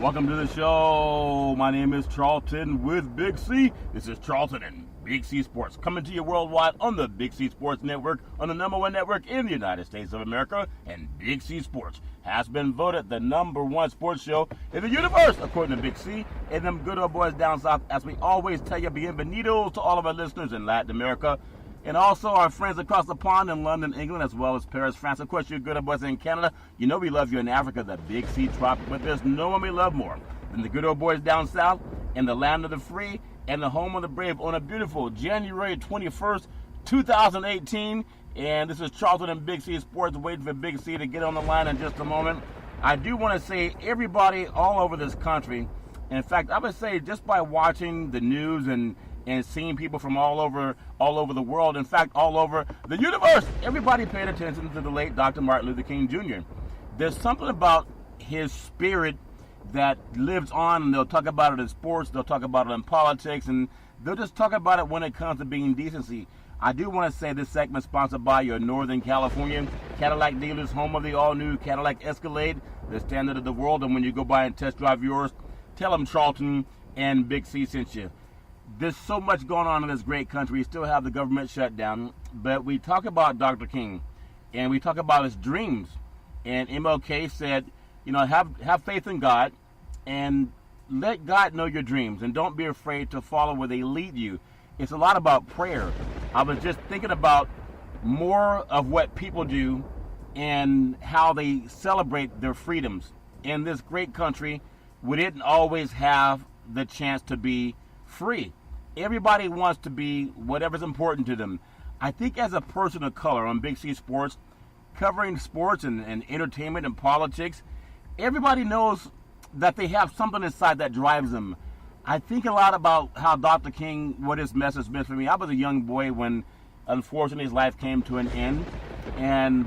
Welcome to the show. My name is Charlton with Big C. This is Charlton and Big C Sports, coming to you worldwide on the Big C Sports Network, on the #1 network in the United States of America. And Big C Sports has been voted the #1 sports show in the universe, according to Big C and them good old boys down south. As we always tell you, bienvenidos to all of our listeners in Latin America, and also our friends across the pond in London, England, as well as Paris, France. Of course, you good old boys in Canada. You know we love you in Africa, the Big C Tropic, but there's no one we love more than the good old boys down south in the land of the free and the home of the brave on a beautiful January 21st, 2018. And this is Charlton and Big C Sports, waiting for Big C to get on the line in just a moment. I do want to say everybody all over this country, in fact, I would say just by watching the news and seeing people from all over the world, in fact, all over the universe, everybody paid attention to the late Dr. Martin Luther King Jr. There's something about his spirit that lives on, and they'll talk about it in sports, they'll talk about it in politics, and they'll just talk about it when it comes to being decency. I do want to say this segment sponsored by your Northern California Cadillac dealers, home of the all-new Cadillac Escalade, the standard of the world. And when you go by and test drive yours, tell them Charlton and Big C sent you. There's so much going on in this great country. We still have the government shut down, but we talk about Dr. King, and we talk about his dreams. And MLK said, you know, have faith in God, and let God know your dreams, and don't be afraid to follow where they lead you. It's a lot about prayer. I was just thinking about more of what people do and how they celebrate their freedoms. In this great country, we didn't always have the chance to be free. Everybody wants to be whatever's important to them. I think as a person of color on Big C Sports, covering sports and entertainment and politics, everybody knows that they have something inside that drives them. I think a lot about how Dr. King, what his message meant for me. I was a young boy when, unfortunately, his life came to an end,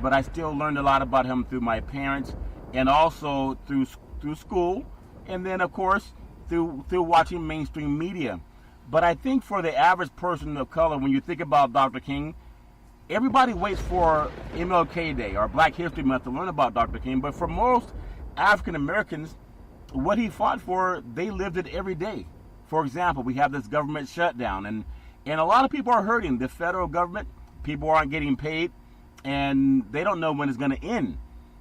but I still learned a lot about him through my parents, and also through school, and then, of course, through watching mainstream media. But I think for the average person of color, when you think about Dr. King, everybody waits for MLK Day or Black History Month to learn about Dr. King. But for most African Americans, what he fought for, they lived it every day. For example, we have this government shutdown, and a lot of people are hurting. The federal government, people aren't getting paid, and they don't know when it's going to end.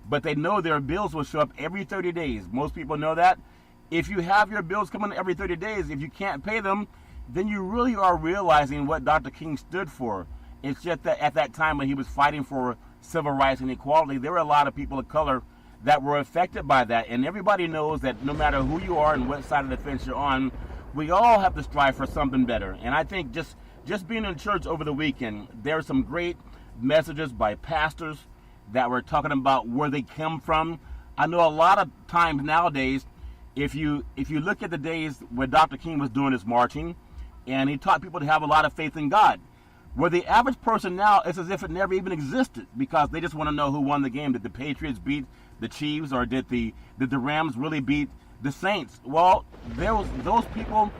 But they know their bills will show up every 30 days. Most people know that. If you have your bills coming every 30 days, if you can't pay them, then you really are realizing what Dr. King stood for. It's just that at that time when he was fighting for civil rights and equality, there were a lot of people of color that were affected by that. And everybody knows that no matter who you are and what side of the fence you're on, we all have to strive for something better. And I think just being in church over the weekend, there are some great messages by pastors that were talking about where they come from. I know a lot of times nowadays, if you look at the days when Dr. King was doing his marching, and he taught people to have a lot of faith in God, where the average person now, it's as if it never even existed, because they just want to know who won the game. Did the Patriots beat the Chiefs, or did the Rams really beat the Saints? Well, those people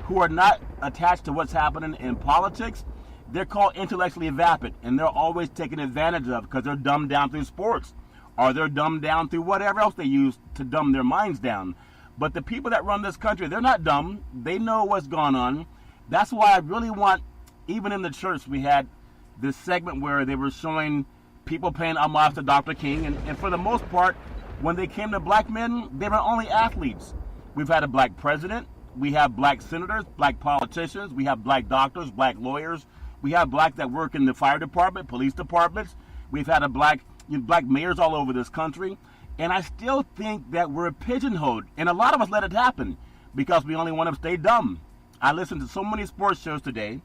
who are not attached to what's happening in politics, they're called intellectually vapid, and they're always taken advantage of because they're dumbed down through sports, or they're dumbed down through whatever else they use to dumb their minds down. But the people that run this country, they're not dumb. They know what's going on. That's why I really want, even in the church, we had this segment where they were showing people paying homage to Dr. King. And for the most part, when they came to black men, they were only athletes. We've had a black president. We have black senators, black politicians. We have black doctors, black lawyers. We have black that work in the fire department, police departments. We've had a black mayors all over this country. And I still think that we're pigeonholed. And a lot of us let it happen because we only want to stay dumb. I listened to so many sports shows today,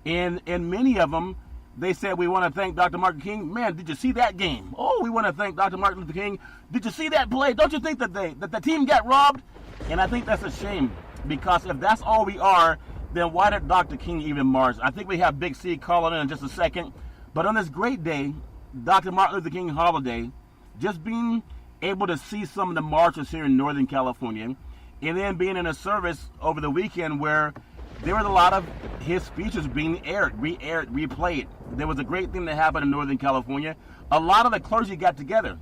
and many of them, they said, we want to thank Dr. Martin King. Man, did you see that game? Oh, we want to thank Dr. Martin Luther King. Did you see that play? Don't you think that the team got robbed? And I think that's a shame, because if that's all we are, then why did Dr. King even march? I think we have Big C calling in just a second. But on this great day, Dr. Martin Luther King holiday, just being able to see some of the marches here in Northern California, and then being in a service over the weekend where there was a lot of his speeches being re-aired, replayed. There was a great thing that happened in Northern California. A lot of the clergy got together,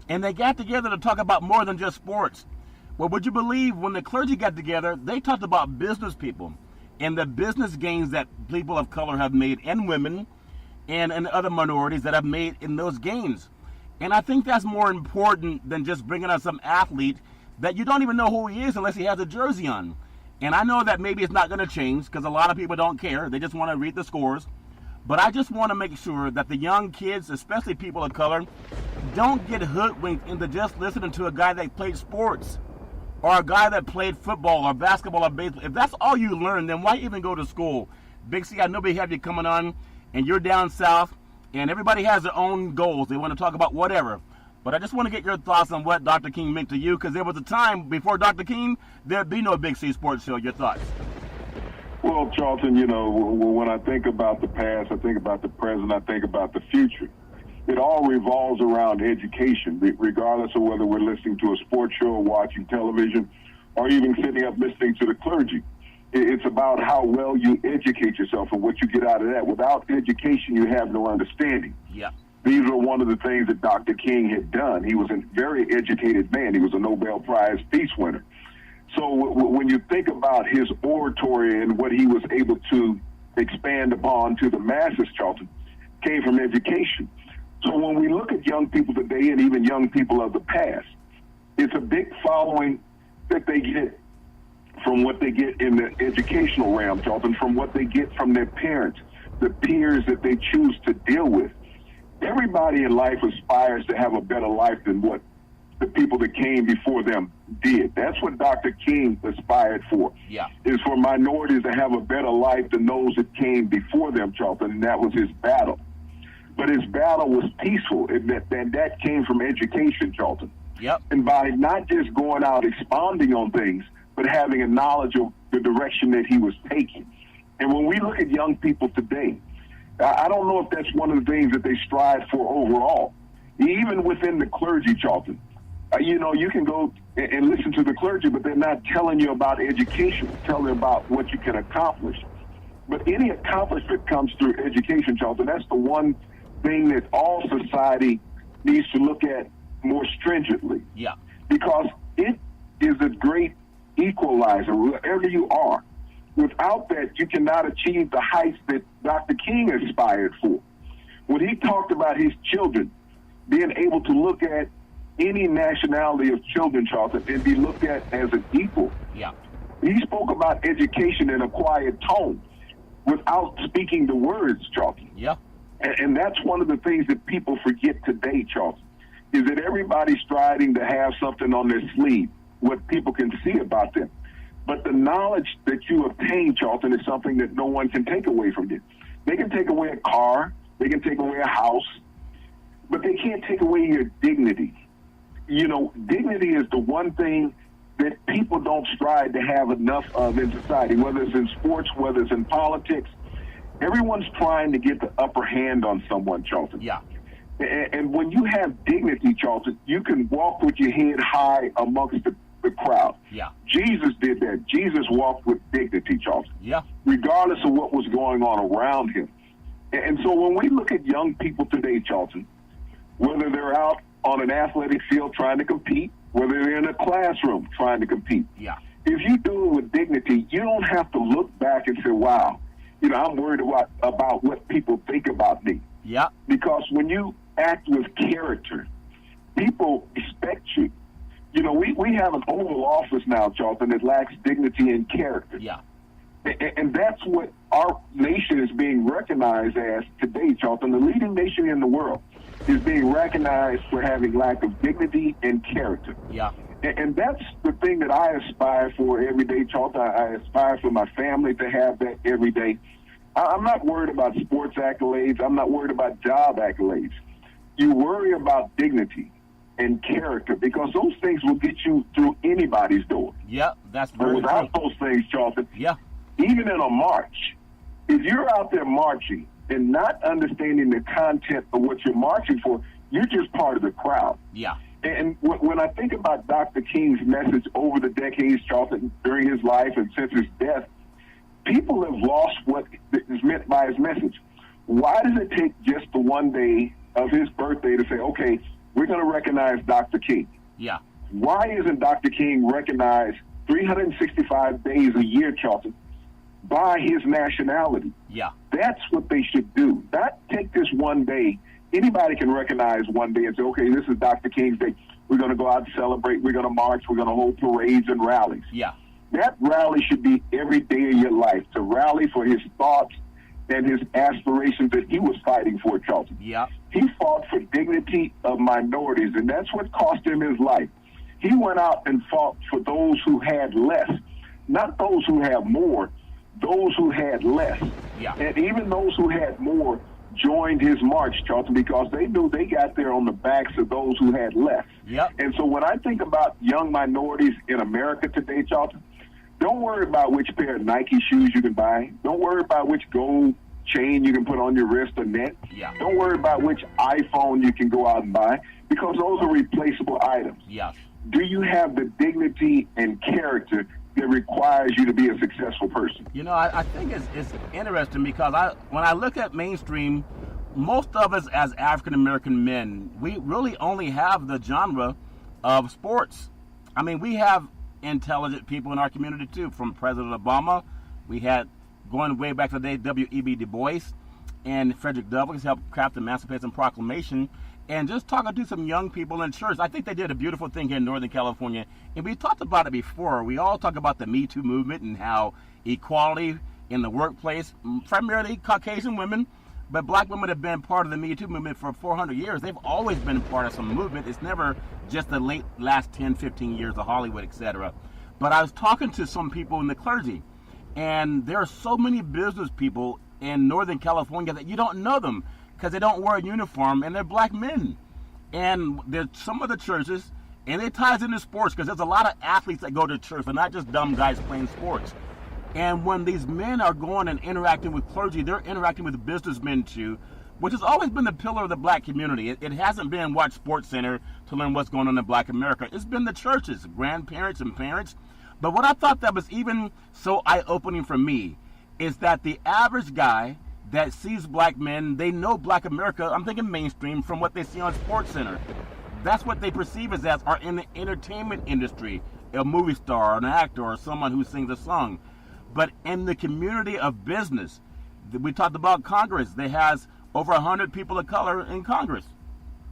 and they got together to talk about more than just sports. Well, would you believe when the clergy got together, they talked about business people and the business gains that people of color have made, and women and other minorities that have made in those gains. And I think that's more important than just bringing on some athlete that you don't even know who he is unless he has a jersey on. And I know that maybe it's not going to change because a lot of people don't care. They just want to read the scores. But I just want to make sure that the young kids, especially people of color, don't get hoodwinked into just listening to a guy that played sports or a guy that played football or basketball or baseball. If that's all you learn, then why even go to school? Big C, I know we have you coming on, and you're down south, and everybody has their own goals. They want to talk about whatever. But I just want to get your thoughts on what Dr. King meant to you, because there was a time before Dr. King, there'd be no Big C Sports Show. Your thoughts? Well, Charlton, when I think about the past, I think about the present, I think about the future. It all revolves around education, regardless of whether we're listening to a sports show or watching television or even sitting up listening to the clergy. It's about how well you educate yourself and what you get out of that. Without education, you have no understanding. Yeah. These are one of the things that Dr. King had done. He was a very educated man. He was a Nobel Prize peace winner. So when you think about his oratory and what he was able to expand upon to the masses, Charlton, came from education. So when we look at young people today and even young people of the past, it's a big following that they get from what they get in the educational realm, Charlton, from what they get from their parents, the peers that they choose to deal with. Everybody in life aspires to have a better life than what the people that came before them did. That's what Dr. King aspired for. Yeah. Is for minorities to have a better life than those that came before them, Charlton, and that was his battle. But his battle was peaceful, and that came from education, Charlton. Yep. And by not just going out expounding on things, but having a knowledge of the direction that he was taking. And when we look at young people today, I don't know if that's one of the things that they strive for overall. Even within the clergy, Charlton, you can go and listen to the clergy, but they're not telling you about education, telling you about what you can accomplish. But any accomplishment comes through education, Charlton. That's the one thing that all society needs to look at more stringently. Yeah. Because it is a great equalizer wherever you are. Without that, you cannot achieve the heights that Dr. King aspired for. When he talked about his children being able to look at any nationality of children, Charlton, and be looked at as an equal. Yeah. He spoke about education in a quiet tone without speaking the words, Charlton. Yeah. And that's one of the things that people forget today, Charlton, is that everybody's striving to have something on their sleeve, what people can see about them. But the knowledge that you obtain, Charlton, is something that no one can take away from you. They can take away a car, they can take away a house, but they can't take away your dignity. Dignity is the one thing that people don't strive to have enough of in society, whether it's in sports, whether it's in politics. Everyone's trying to get the upper hand on someone, Charlton. Yeah. And when you have dignity, Charlton, you can walk with your head high amongst the crowd. Yeah. Jesus did that. Jesus walked with dignity, Charlton. Yeah. Regardless of what was going on around him. And so when we look at young people today, Charlton, whether they're out on an athletic field trying to compete, whether they're in a classroom trying to compete, Yeah. if you do it with dignity, you don't have to look back and say, wow, I'm worried about what people think about me. Yeah. Because when you act with character, people respect you. We have an Oval Office now, Charlton, that lacks dignity and character. Yeah. And that's what our nation is being recognized as today, Charlton. The leading nation in the world is being recognized for having lack of dignity and character. Yeah. And that's the thing that I aspire for every day, Charlton. I aspire for my family to have that every day. I'm not worried about sports accolades. I'm not worried about job accolades. You worry about dignity and character, because those things will get you through anybody's door. Yeah, that's But very without true. those things, Charlton, Yeah. even in a march, if you're out there marching and not understanding the content of what you're marching for, you're just part of the crowd. Yeah. And when I think about Dr. King's message over the decades, Charlton, during his life and since his death, people have lost what is meant by his message. Why does it take just the one day of his birthday to say, okay, we're going to recognize Dr. King? Yeah. Why isn't Dr. King recognized 365 days a year, Charlton, by his nationality? Yeah. That's what they should do. Not take this one day. Anybody can recognize one day and say, okay, this is Dr. King's day. We're going to go out and celebrate. We're going to march. We're going to hold parades and rallies. Yeah. That rally should be every day of your life, to rally for his thoughts and his aspirations that he was fighting for, Charlton. Yeah. He fought for dignity of minorities, and that's what cost him his life. He went out and fought for those who had less, not those who have more, those who had less. Yeah. And even those who had more joined his march, Charlton, because they knew they got there on the backs of those who had less. Yep. And so when I think about young minorities in America today, Charlton, don't worry about which pair of Nike shoes you can buy. Don't worry about which gold chain you can put on your wrist or neck. Yeah. Don't worry about which iPhone you can go out and buy, because those are replaceable items. Yeah. Do you have the dignity and character that requires you to be a successful person? You know, I think it's interesting because when I look at mainstream, most of us as African-American men, we really only have the genre of sports. I mean, we have intelligent people in our community too, from President Obama. We had, going way back to the day, W.E.B. Du Bois and Frederick Douglass helped craft the Emancipation Proclamation. And just talking to some young people in church, I think they did a beautiful thing here in Northern California. And we talked about it before. We all talk about the Me Too movement and how equality in the workplace, primarily Caucasian women, but black women have been part of the Me Too movement for 400 years. They've always been part of some movement. It's never just the last 10, 15 years of Hollywood, etc. But I was talking to some people in the clergy, and there are so many business people in Northern California that you don't know them because they don't wear a uniform, and they're black men. And there's some of the churches, and it ties into sports because there's a lot of athletes that go to church. They're not just dumb guys playing sports. And when these men are going and interacting with clergy, they're interacting with businessmen too, which has always been the pillar of the black community. It hasn't been watch Sports Center to learn what's going on in black America. It's been the churches, grandparents and parents. But what I thought that was even so eye-opening for me is that the average guy that sees black men, they know black America, I'm thinking mainstream, from what they see on Sports Center. That's what they perceive as are in the entertainment industry, a movie star, an actor, or someone who sings a song. But in the community of business, we talked about Congress. They has over 100 people of color in Congress.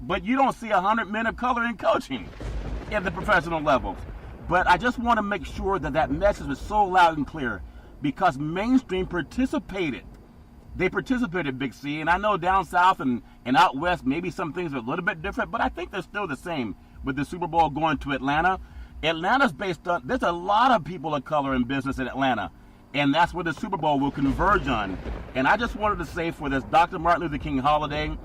But you don't see 100 men of color in coaching at the professional levels. But I just want to make sure that that message is so loud and clear because mainstream participated. They participated, Big C, and I know down south and out west, maybe some things are a little bit different, but I think they're still the same with the Super Bowl going to Atlanta. Atlanta's based on, there's a lot of people of color in business in Atlanta, and that's where the Super Bowl will converge on. And I just wanted to say for this Dr. Martin Luther King holiday,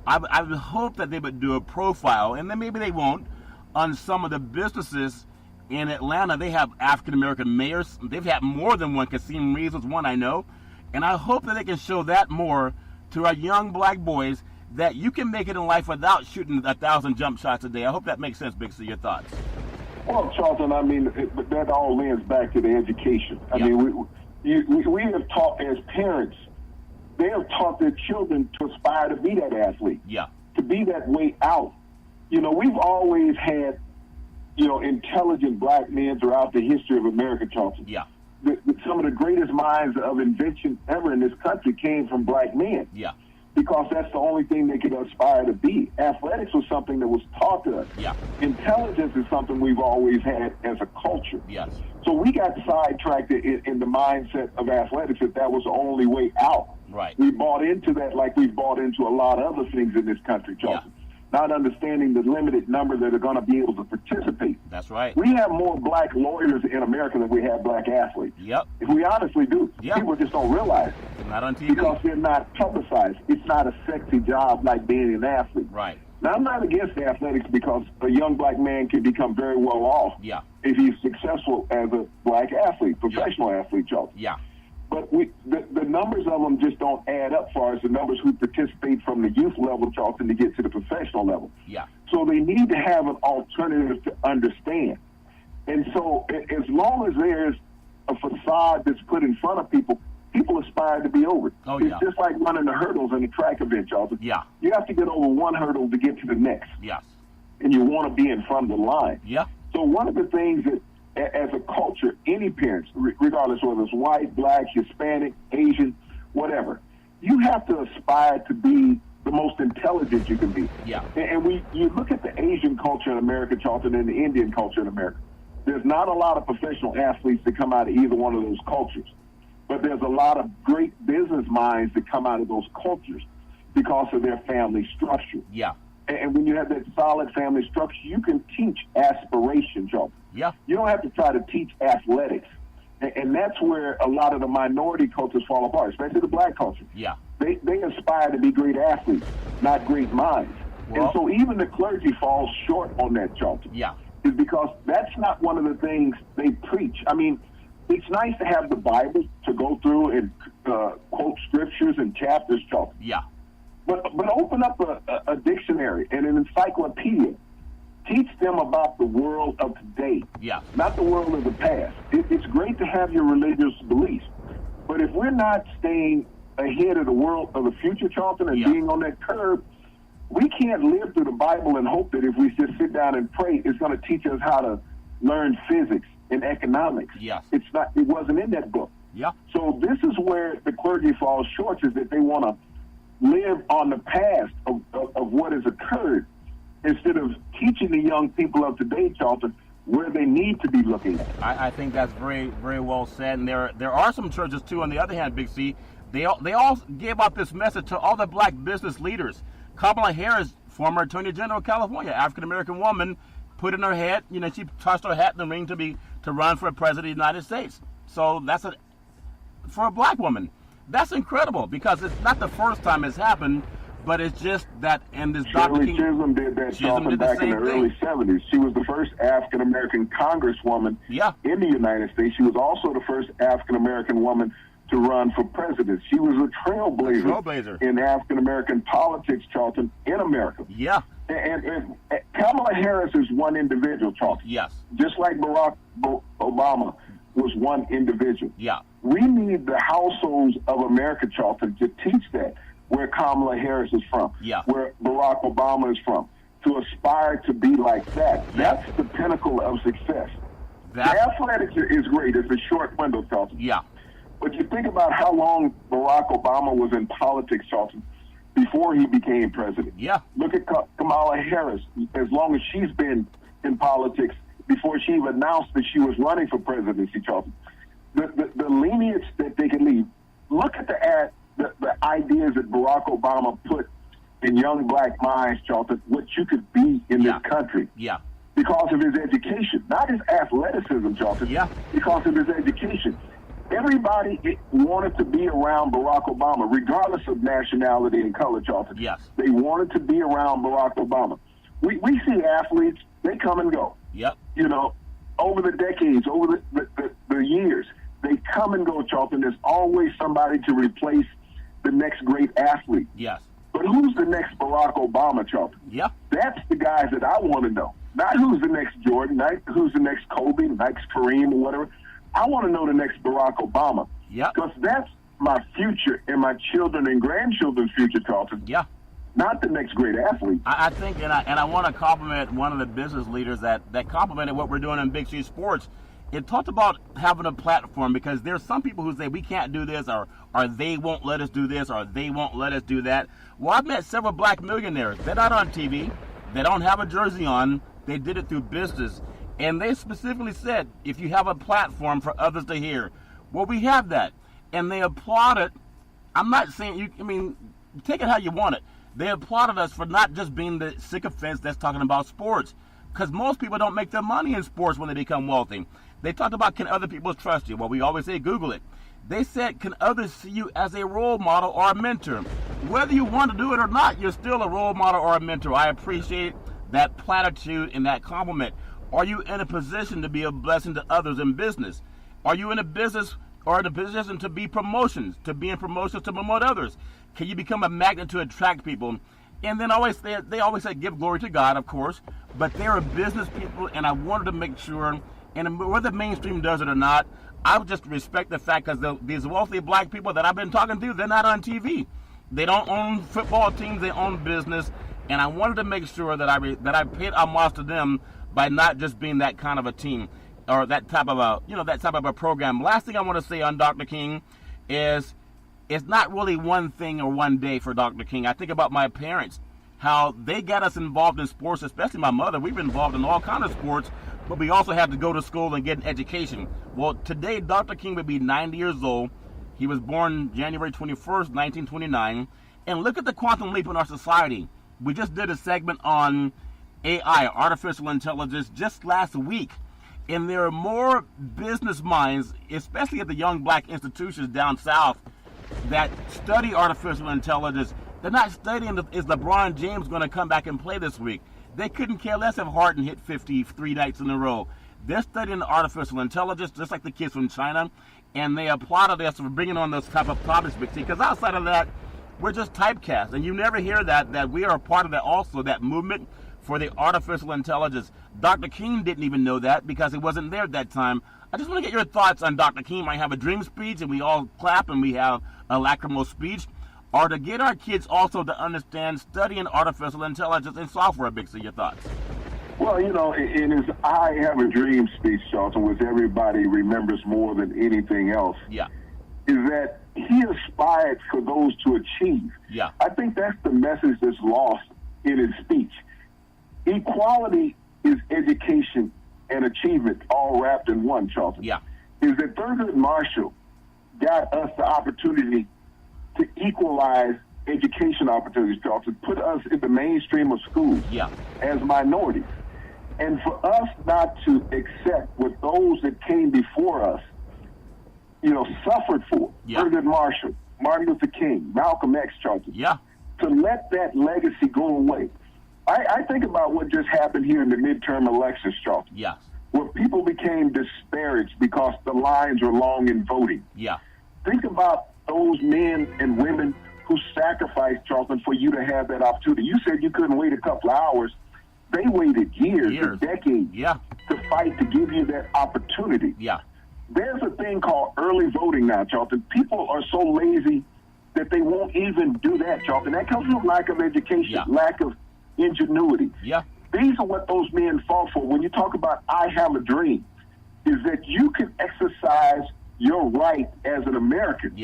I would hope that they would do a profile, and then maybe they won't, on some of the businesses in Atlanta. They have African-American mayors. They've had more than one. Kasim Reeves was one I know. And I hope that they can show that more to our young black boys, that you can make it in life without shooting 1,000 jump shots a day. I hope that makes sense, Big C. Your thoughts? Well, Charlton, I mean, that all lends back to the education. I mean, we have taught as parents, they have taught their children to aspire to be that athlete, to be that way out. You know, we've always had, intelligent black men throughout the history of America, Charlton. Some of the greatest minds of invention ever in this country came from black men. Because that's the only thing they could aspire to be. Athletics was something that was taught to us. Intelligence is something we've always had as a culture. So we got sidetracked in the mindset of athletics that was the only way out. We bought into that like we've bought into a lot of other things in this country, Charlton. Not understanding the limited number that are going to be able to participate. That's right. We have more black lawyers in America than we have black athletes. If we honestly do. People just don't realize it. Not on TV. Because they're not publicized. It's not a sexy job like being an athlete. Now, I'm not against athletics because a young black man can become very well off if he's successful as a black athlete, professional athlete, Charlton. But the numbers of them just don't add up far as the numbers who participate from the youth level, Charlton, to get to the professional level. So they need to have an alternative to understand. And so as long as there's a facade that's put in front of people, people aspire to be over it. It's just like running the hurdles in a track event, Charlton. You have to get over one hurdle to get to the next. And you want to be in front of the line. So one of the things that, as a culture, any parents, regardless whether it's white, black, Hispanic, Asian, whatever, you have to aspire to be the most intelligent you can be. Yeah. And you look at the Asian culture in America, Charlton, and the Indian culture in America. There's not a lot of professional athletes that come out of either one of those cultures, but there's a lot of great business minds that come out of those cultures because of their family structure. Yeah. And when you have that solid family structure, you can teach aspiration, Charlton. Yeah. You don't have to try to teach athletics. And that's where a lot of the minority cultures fall apart, especially the black culture. Yeah. They aspire to be great athletes, not great minds. Well, and so even the clergy falls short on that, Charlton. Yeah. Is because that's not one of the things they preach. I mean, it's nice to have the Bible to go through and quote scriptures and chapters, Charlton. Yeah. But open up a dictionary and an encyclopedia. Teach them about the world of today, Yeah. not the world of the past. It's great to have your religious beliefs, but if we're not staying ahead of the world of the future, Charlton, and Yeah. being on that curve, we can't live through the Bible and hope that if we just sit down and pray, it's going to teach us how to learn physics and economics. Yes. It's not. It wasn't in that book. Yeah. So this is where the clergy falls short, is that they want to live on the past of what has occurred instead of teaching the young people of today, Charlton, where they need to be looking at. I think that's very, very well said. And there are some churches, too, on the other hand, Big C, they all gave out this message to all the black business leaders. Kamala Harris, former Attorney General of California, African-American woman, put in her head, she tossed her hat in the ring to run for president of the United States. So for a black woman, that's incredible because it's not the first time it's happened, but it's just that, and this Dr. Shirley King... Chisholm did that, Charlton, back in the early 70s. She was the first African-American congresswoman in the United States. She was also the first African-American woman to run for president. She was a trailblazer in African-American politics, Charlton, in America. Yeah. And Kamala Harris is one individual, Charlton. Yes. Just like Barack Obama was one individual. Yeah. We need the households of America, Charlton, to teach that, where Kamala Harris is from, where Barack Obama is from, to aspire to be like that. That's the pinnacle of success. The athletics is great. It's a short window, Charlton. Yeah. But you think about how long Barack Obama was in politics, Charlton, before he became president. Yeah. Look at Kamala Harris, as long as she's been in politics, before she even announced that she was running for presidency, Charlton. The lineage that they can leave. Look at the ideas that Barack Obama put in young black minds, Charlton, what you could be in this country. Yeah. Because of his education, not his athleticism, Charlton. Yeah. Because of his education. Everybody wanted to be around Barack Obama, regardless of nationality and color, Charlton. Yes. They wanted to be around Barack Obama. We see athletes, they come and go. Yep. Over the decades, over the years, they come and go, Charlton. There's always somebody to replace the next great athlete. Yes. But who's the next Barack Obama, Charlton? Yeah. That's the guys that I want to know. Not who's the next Jordan, not who's the next Kobe, next Kareem or whatever. I want to know the next Barack Obama. Yeah. Because that's my future and my children and grandchildren's future, Charlton. Yeah. Not the next great athlete. I think, and I want to compliment one of the business leaders that complimented what we're doing in Big C Sports. It talked about having a platform because there's some people who say we can't do this or they won't let us do this or they won't let us do that. Well, I've met several black millionaires. They're not on TV. They don't have a jersey on. They did it through business. And they specifically said, if you have a platform for others to hear, well, we have that. And they applauded. I'm not saying, take it how you want it. They applauded us for not just being the sycophants that's talking about sports. Because most people don't make their money in sports when they become wealthy. They talked about, can other people trust you? Well, we always say, Google it. They said, can others see you as a role model or a mentor? Whether you want to do it or not, you're still a role model or a mentor. I appreciate that platitude and that compliment. Are you in a position to be a blessing to others in business? Are you in a business or in a position to be promotions, to be in promotions to promote others? Can you become a magnet to attract people? And then they always say give glory to God, of course, but they're business people, and I wanted to make sure, and whether mainstream does it or not, I would just respect the fact because these wealthy black people that I've been talking to, they're not on TV. They don't own football teams, they own business, and I wanted to make sure that I paid homage to them by not just being that kind of a team or that type of a program. Last thing I want to say on Dr. King is it's not really one thing or one day for Dr. King. I think about my parents, how they got us involved in sports, especially my mother. We've been involved in all kinds of sports, but we also had to go to school and get an education. Well, today Dr. King would be 90 years old. He was born January 21st, 1929. And look at the quantum leap in our society. We just did a segment on AI, artificial intelligence, just last week. And there are more business minds, especially at the young black institutions down south, that study artificial intelligence. They're not studying is LeBron James going to come back and play this week. They couldn't care less if Harden hit 50 3 nights in a row. They're studying artificial intelligence, just like the kids from China, and they applauded us for bringing on those type of topics, because outside of that, we're just typecast, and you never hear that we are a part of that also, that movement for the artificial intelligence. Dr. King didn't even know that because he wasn't there at that time. I just want to get your thoughts on Dr. King. Might have a dream speech, and we all clap, and we have a lacrimal speech, or to get our kids also to understand studying artificial intelligence and software. Big C, your thoughts? Well, in his I Have a Dream speech, Charlton, which everybody remembers more than anything else, yeah, is that he aspired for those to achieve. Yeah. I think that's the message that's lost in his speech. Equality is education and achievement all wrapped in one, Charlton. Yeah. Is that Thurgood Marshall got us the opportunity to equalize education opportunities, Charlton, put us in the mainstream of schools as minorities. And for us not to accept what those that came before us, suffered for, Thurgood Marshall, Martin Luther King, Malcolm X, Charlton, to let that legacy go away. I think about what just happened here in the midterm elections, Charlton, where people became disparaged because the lines were long in voting. Think about those men and women who sacrificed, Charlton, for you to have that opportunity. You said you couldn't wait a couple of hours. They waited years. Decades to fight to give you that opportunity. There's a thing called early voting now, Charlton. People are so lazy that they won't even do that, Charlton. That comes from lack of education, lack of ingenuity. These are what those men fought for. When you talk about I have a dream, is that you can exercise your right as an American.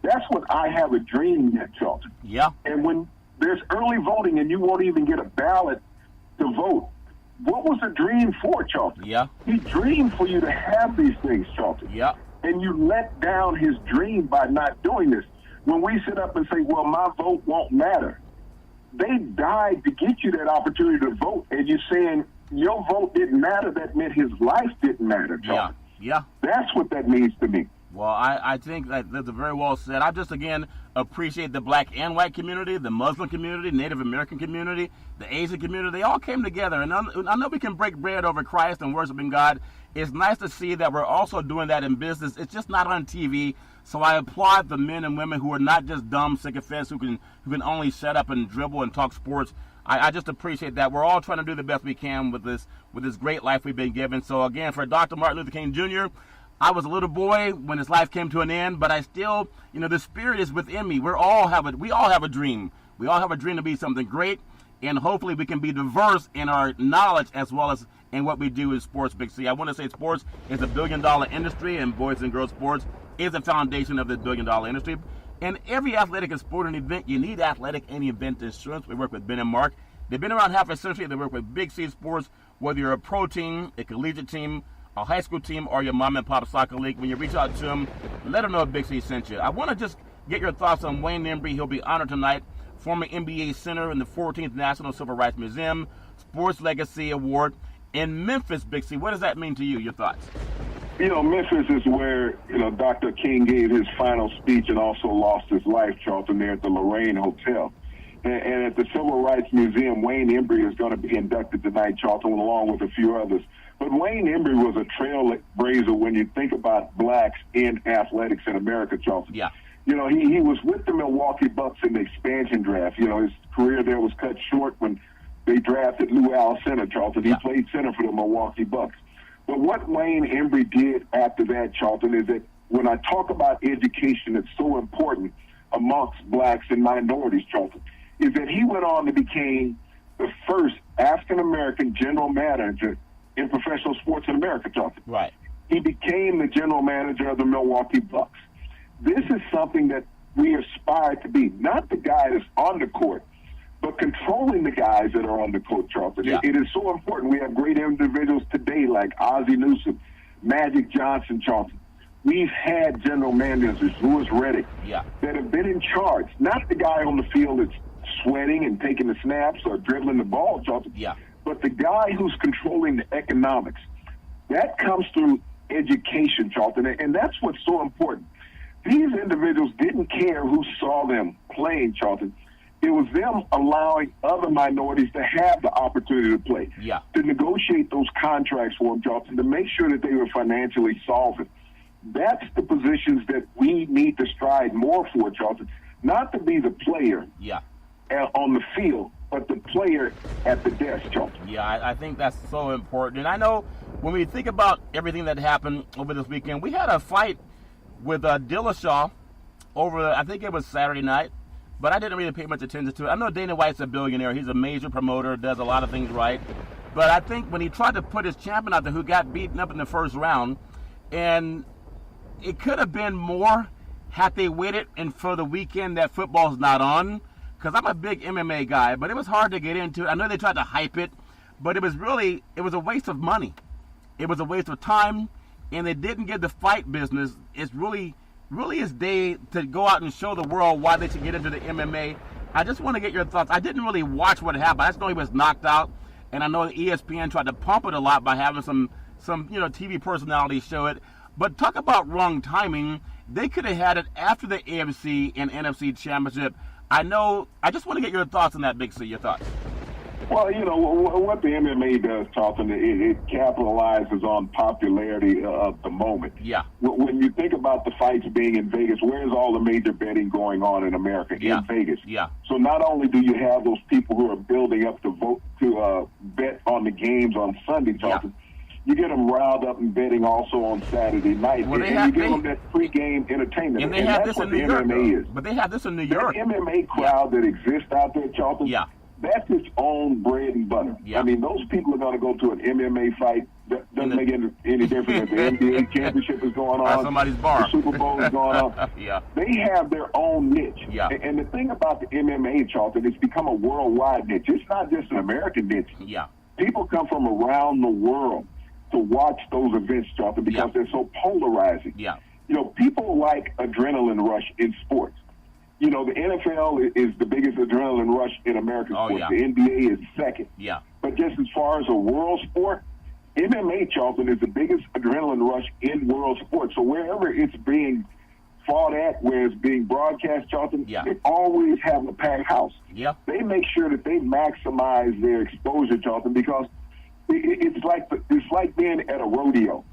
That's what I have a dream at, Charlton. And when there's early voting and you won't even get a ballot to vote, what was the dream for, Charlton? He dreamed for you to have these things, Charlton. And you let down his dream by not doing this. When we sit up and say, well, my vote won't matter, they died to get you that opportunity to vote. And you're saying your vote didn't matter. That meant his life didn't matter, Charlton. That's what that means to me. Well, I think that's very well said. I just, again, appreciate the black and white community, the Muslim community, Native American community, the Asian community. They all came together. And I know we can break bread over Christ and worshiping God. It's nice to see that we're also doing that in business. It's just not on TV. So I applaud the men and women who are not just dumb sycophants who can only shut up and dribble and talk sports. I just appreciate that. We're all trying to do the best we can with this great life we've been given. So, again, for Dr. Martin Luther King Jr., I was a little boy when his life came to an end, but I still, the spirit is within me. We all have a dream. We all have a dream to be something great, and hopefully we can be diverse in our knowledge as well as in what we do in sports, Big C. I want to say sports is a billion-dollar industry, and boys and girls sports is the foundation of this billion-dollar industry. In every athletic and sporting event, you need athletic and event insurance. We work with Ben and Mark. They've been around half a century. They work with Big C Sports, whether you're a pro team, a collegiate team, a high school team, or your mom and pop soccer league. When you reach out to them, let them know Big C sent you. I want to just get your thoughts on Wayne Embry. He'll be honored tonight. Former NBA center in the 14th National Civil Rights Museum, Sports Legacy Award in Memphis. Big C, what does that mean to you? Your thoughts? Memphis is where, Dr. King gave his final speech and also lost his life, Charlton, there at the Lorraine Hotel. And at the Civil Rights Museum, Wayne Embry is going to be inducted tonight, Charlton, along with a few others. But Wayne Embry was a trailblazer when you think about blacks in athletics in America, Charlton. He was with the Milwaukee Bucks in the expansion draft. His career there was cut short when they drafted Lou Alcindor, Charlton. He played center for the Milwaukee Bucks. But what Wayne Embry did after that, Charlton, is that when I talk about education, it's so important amongst blacks and minorities, Charlton, is that he went on to become the first African-American general manager in professional sports in America, Charlton. Right. He became the general manager of the Milwaukee Bucks. This is something that we aspire to be, not the guy that's on the court, but controlling the guys that are on the court, Charlton. Yeah. It is so important. We have great individuals today like Ozzie Newsome, Magic Johnson, Charlton. We've had general managers, Louis Riddick, that have been in charge. Not the guy on the field that's sweating and taking the snaps or dribbling the ball, Charlton, but the guy who's controlling the economics. That comes through education, Charlton, and that's what's so important. These individuals didn't care who saw them playing, Charlton. It was them allowing other minorities to have the opportunity to play, to negotiate those contracts for them, Charlton, to make sure that they were financially solvent. That's the positions that we need to strive more for, Charlton, not to be the player on the field, but the player at the desk, Charlton. Yeah, I think that's so important. And I know when we think about everything that happened over this weekend, we had a fight with Dillashaw over, I think it was Saturday night, but I didn't really pay much attention to it. I know Dana White's a billionaire. He's a major promoter, does a lot of things right. But I think when he tried to put his champion out there who got beaten up in the first round, and it could have been more had they waited and for the weekend that football's not on, because I'm a big MMA guy, but it was hard to get into. I know they tried to hype it, but it was a waste of money. It was a waste of time, and they didn't get the fight business. It's really his day to go out and show the world why they should get into the MMA. I just want to get your thoughts. I didn't really watch what happened. I just know he was knocked out, and I know ESPN tried to pump it a lot by having some TV personalities show it. But talk about wrong timing. They could have had it after the AFC and NFC championship. I just want to get your thoughts on that, Big C, your thoughts. Well, what the MMA does, Charlton, it capitalizes on popularity of the moment. Yeah. When you think about the fights being in Vegas, where's all the major betting going on in America? In Vegas. Yeah. So not only do you have those people who are building up to bet on the games on Sunday, Charlton, you get them riled up and betting also on Saturday night. Well, and you give them that pre-game entertainment. And they have that's this in what New the York. MMA is. But they have this in New York. The MMA crowd that exists out there, Charlton, that's its own bread and butter. Yeah. I mean, those people are going to go to an MMA fight. That doesn't make any difference if the NBA championship is going on. Somebody's bar. The Super Bowl is going on. They have their own niche. And the thing about the MMA, Charlton, it's become a worldwide niche. It's not just an American niche. People come from around the world to watch those events, Charlton, because they're so polarizing. People like adrenaline rush in sports. The NFL is the biggest adrenaline rush in American sports. The NBA is second. But just as far as a world sport, MMA, Charlton, is the biggest adrenaline rush in world sports. So wherever it's being fought at, where it's being broadcast, Charlton, they always have a packed house. They make sure that they maximize their exposure, Charlton, because it's like being at a rodeo.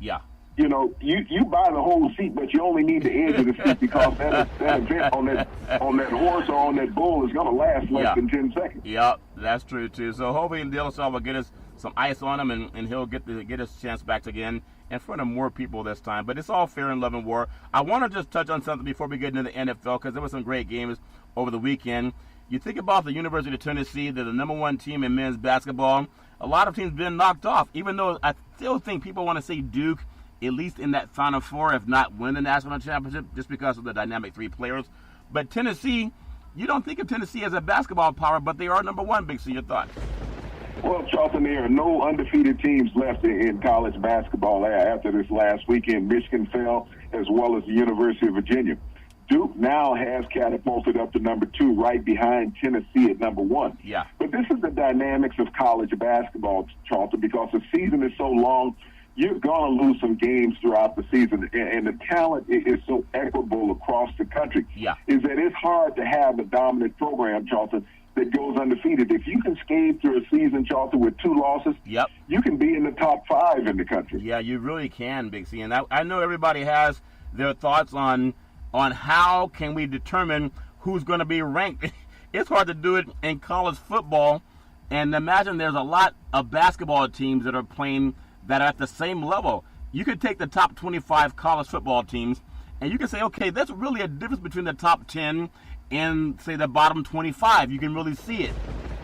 You buy the whole seat, but you only need the edge of the seat because that event on that horse or on that bull is going to last less than 10 seconds. That's true too. So hopefully Dillashaw will get us some ice on him, and he'll get his chance back again in front of more people this time. But it's all fair in love and war. I want to just touch on something before we get into the NFL, because there were some great games over the weekend. You think about the University of Tennessee, they're the number one team in men's basketball. A lot of teams been knocked off, even though I still think people want to see Duke at least in that Final Four, if not win the national championship, just because of the dynamic three players. But Tennessee, you don't think of Tennessee as a basketball power, but they are number one. Big C, your thoughts? Well, Charlton, there are no undefeated teams left in college basketball after this last weekend. Michigan fell, as well as the University of Virginia. Duke now has catapulted up to number 2, right behind Tennessee at number 1. But this is the dynamics of college basketball, Charlton, because the season is so long, you're going to lose some games throughout the season. And the talent is so equitable across the country. Is that it's hard to have a dominant program, Charlton, that goes undefeated. If you can skate through a season, Charlton, with 2 losses, you can be in the top 5 in the country. Yeah, you really can, Big C. And I know everybody has their thoughts on how can we determine who's going to be ranked. It's hard to do it in college football. And imagine there's a lot of basketball teams that are playing that are at the same level. You could take the top 25 college football teams, and you can say, okay, there's really a difference between the top 10 and, say, the bottom 25. You can really see it.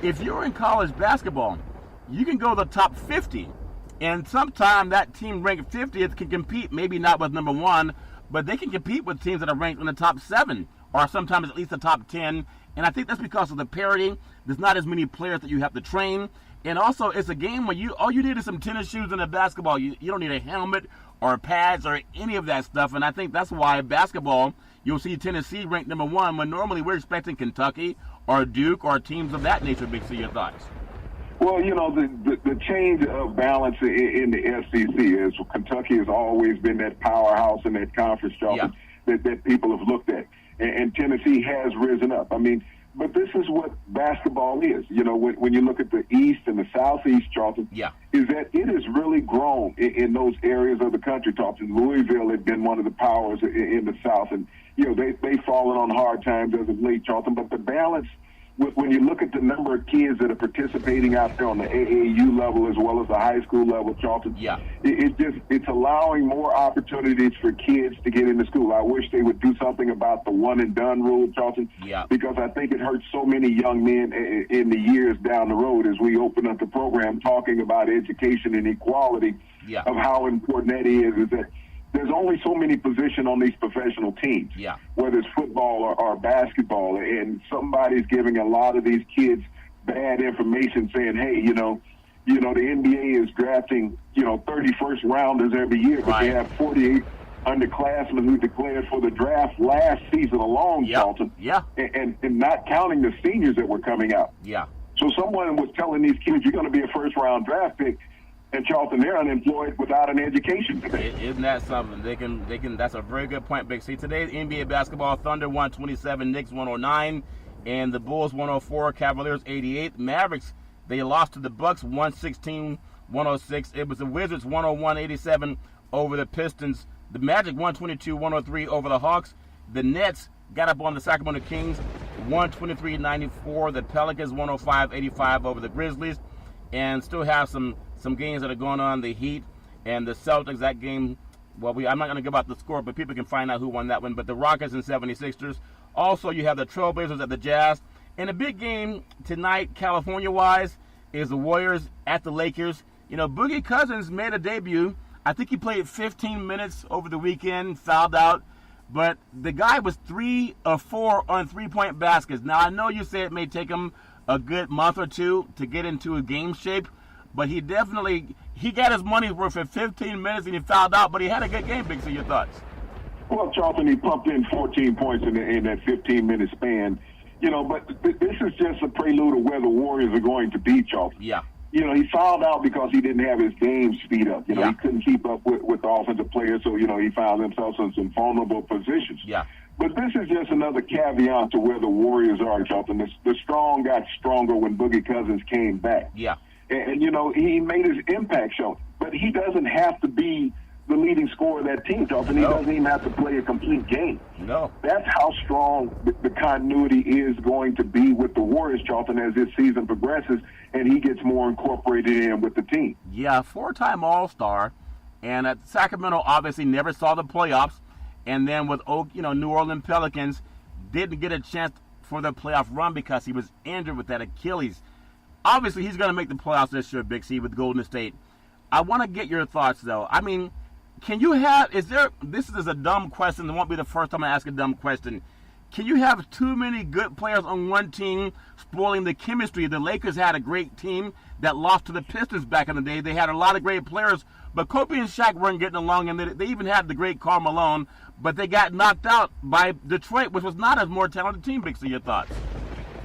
If you're in college basketball, you can go to the top 50, And sometimes that team ranked 50th can compete, maybe not with number one, but they can compete with teams that are ranked in the top 7 or sometimes at least the top 10. And I think that's because of the parity. There's not as many players that you have to train. And also, it's a game where all you need is some tennis shoes and a basketball. You don't need a helmet or pads or any of that stuff. And I think that's why basketball, you'll see Tennessee ranked number 1 when normally we're expecting Kentucky or Duke or teams of that nature. Big C, your thoughts? Well, the change of balance in the SEC is Kentucky has always been that powerhouse in that conference, Charlton, that people have looked at. And Tennessee has risen up. I mean, but this is what basketball is. When you look at the East and the Southeast, Charlton, is that it has really grown in those areas of the country, Charlton. Louisville had been one of the powers in the South, and, they've fallen on hard times as of late, Charlton. But the balance, when you look at the number of kids that are participating out there on the AAU level as well as the high school level, Charlton, it's allowing more opportunities for kids to get into school. I wish they would do something about the one and done rule, Charlton, because I think it hurts so many young men in the years down the road as we open up the program talking about education and equality of how important that is that there's only so many positions on these professional teams, whether it's football or basketball, and somebody's giving a lot of these kids bad information saying, hey, the NBA is drafting, 31st rounders every year, but they have 48 underclassmen who declared for the draft last season alone, Charlton, and not counting the seniors that were coming out. So someone was telling these kids, you're going to be a first-round draft pick, and Charlton, they're unemployed without an education today. Isn't that something? They can. That's a very good point, Big C. Today's NBA basketball: Thunder 127, Knicks 109, and the Bulls 104, Cavaliers 88. Mavericks, they lost to the Bucks 116-106. It was the Wizards 101-87 over the Pistons. The Magic 122-103 over the Hawks. The Nets got up on the Sacramento Kings 123-94. The Pelicans 105-85 over the Grizzlies, and still have some games that are going on. The Heat and the Celtics, that game, I'm not going to give out the score, but people can find out who won that one. But the Rockets and 76ers. Also, you have the Trailblazers at the Jazz. And a big game tonight, California-wise, is the Warriors at the Lakers. Boogie Cousins made a debut. I think he played 15 minutes over the weekend, fouled out. But the guy was 3 of 4 on three-point baskets. Now, I know you say it may take him a good month or two to get into a game shape, but he got his money's worth for 15 minutes and he fouled out, but he had a good game. Big C, your thoughts? Well, Charlton, he pumped in 14 points in that 15-minute span. But this is just a prelude of where the Warriors are going to be, Charlton. He fouled out because he didn't have his game speed up. He couldn't keep up with the offensive players, so, he found himself in some vulnerable positions. But this is just another caveat to where the Warriors are, Charlton. The strong got stronger when Boogie Cousins came back. And he made his impact show. But he doesn't have to be the leading scorer of that team, Charlton. He doesn't even have to play a complete game. That's how strong the continuity is going to be with the Warriors, Charlton, as this season progresses and he gets more incorporated in with the team. 4-time All-Star. And Sacramento obviously never saw the playoffs. And then with New Orleans Pelicans, didn't get a chance for the playoff run because he was injured with that Achilles. Obviously, he's going to make the playoffs this year, Big C, with Golden State. I want to get your thoughts, though. I mean, this is a dumb question. It won't be the first time I ask a dumb question. Can you have too many good players on one team spoiling the chemistry? The Lakers had a great team that lost to the Pistons back in the day. They had a lot of great players, but Kobe and Shaq weren't getting along, and they even had the great Karl Malone, but they got knocked out by Detroit, which was not a more talented team. Big C, your thoughts?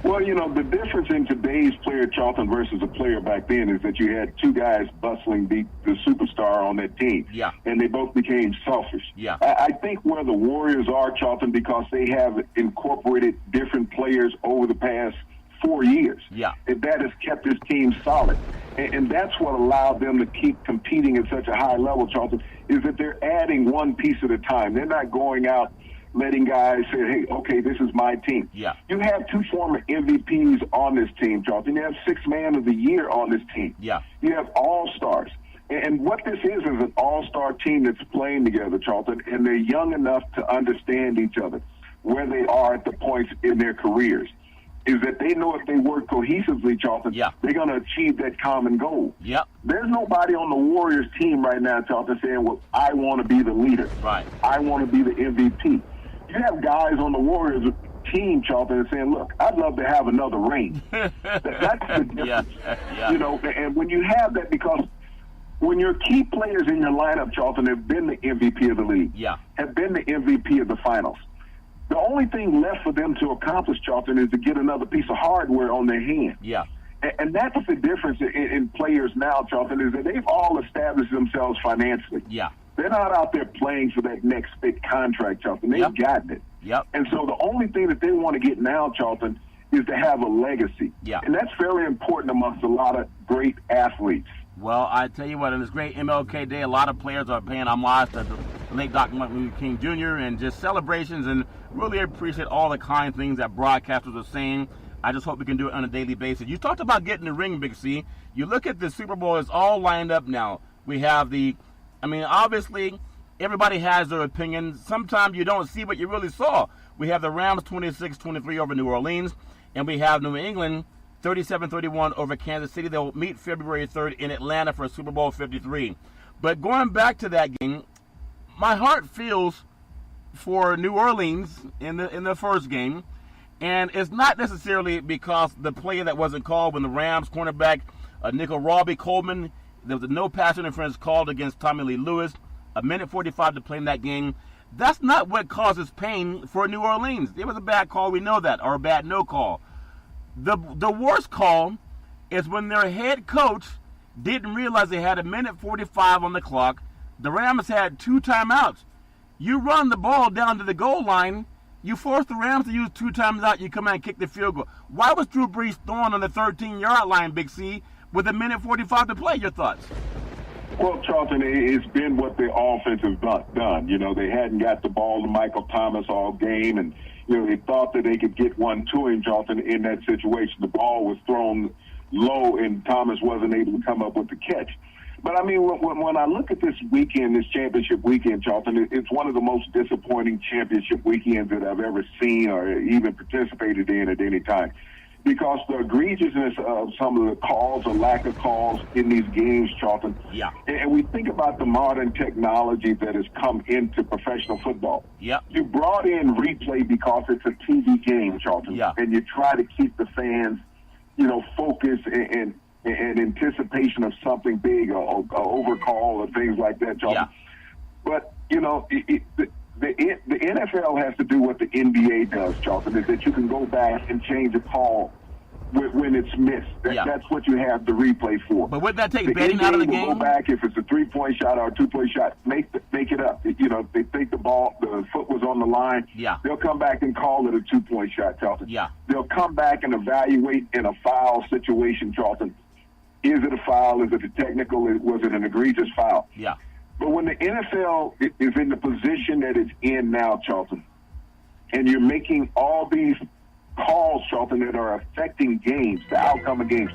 Well, the difference in today's player, Charlton, versus a player back then is that you had two guys bustling the superstar on that team. And they both became selfish. I think where the Warriors are, Charlton, because they have incorporated different players over the past 4 years. And that has kept this team solid. And that's what allowed them to keep competing at such a high level, Charlton, is that they're adding one piece at a time. They're not going out letting guys say, hey, okay, this is my team. You have 2 former MVPs on this team, Charlton. You have 6th man of the year on this team. You have all-stars. And what this is an all-star team that's playing together, Charlton, and they're young enough to understand each other, where they are at the points in their careers. is that they know if they work cohesively, Charlton, they're going to achieve that common goal. Yep. There's nobody on the Warriors team right now, Charlton, saying, well, I want to be the leader. Right. I want to be the MVP. You have guys on the Warriors team, Charlton, saying, look, I'd love to have another ring. That's the difference. You know, and when you have that, because when your key players in your lineup, Charlton, have been the MVP of the league, have been the MVP of the finals, the only thing left for them to accomplish, Charlton, is to get another piece of hardware on their hand. Yeah. And that's the difference in players now, Charlton, is that they've all established themselves financially. Yeah. They're not out there playing for that next big contract, Charlton. They've gotten it. Yep. And so the only thing that they want to get now, Charlton, is to have a legacy. Yeah. And that's very important amongst a lot of great athletes. Well, I tell you what, on this great MLK Day, a lot of players are paying homage to the late Dr. Martin Luther King Jr. and just celebrations, and really appreciate all the kind things that broadcasters are saying. I just hope we can do it on a daily basis. You talked about getting the ring, Big C. You look at the Super Bowl, it's all lined up now. We have obviously, everybody has their opinion. Sometimes you don't see what you really saw. We have the Rams 26-23 over New Orleans, and we have New England 37-31 over Kansas City. They'll meet February 3rd in Atlanta for Super Bowl 53. But going back to that game, my heart feels for New Orleans in the first game, and it's not necessarily because the play that wasn't called when the Rams cornerback nickel Robbie Coleman, there was a no pass interference called against Tommy Lee Lewis, a minute 45 to play in that game. That's not what causes pain for New Orleans. It was a bad call, we know that, or a bad no call. The worst call is when their head coach didn't realize they had a minute 45 on the clock. The Rams had 2 timeouts. You run the ball down to the goal line, you force the Rams to use 2 times out, you come out and kick the field goal. Why was Drew Brees throwing on the 13-yard line, Big C, with a minute 45 to play? Your thoughts? Well, Charlton, it's been what the offense has done. You know, they hadn't got the ball to Michael Thomas all game, and they thought that they could get one to him, Charlton, in that situation. The ball was thrown low, and Thomas wasn't able to come up with the catch. But, I mean, when I look at this weekend, this championship weekend, Charlton, it's one of the most disappointing championship weekends that I've ever seen or even participated in at any time. Because the egregiousness of some of the calls or lack of calls in these games, Charlton. Yeah. And we think about the modern technology that has come into professional football. Yeah. You brought in replay because it's a TV game, Charlton. Yeah. And you try to keep the fans, focused and anticipation of something big or overcall or things like that, Charlton. Yeah. But, the NFL has to do what the NBA does, Charlton, is that you can go back and change a call when it's missed. That's what you have the replay for. But would that take betting out of the game? Go back if it's a 3-point shot or a 2-point shot, make it up. If they think the foot was on the line, they'll come back and call it a 2-point shot, Charlton. Yeah. They'll come back and evaluate in a foul situation, Charlton. Is it a foul? Is it a technical? Was it an egregious foul? Yeah. But when the NFL is in the position that it's in now, Charlton, and you're making all these calls, Charlton, that are affecting games, the outcome of games.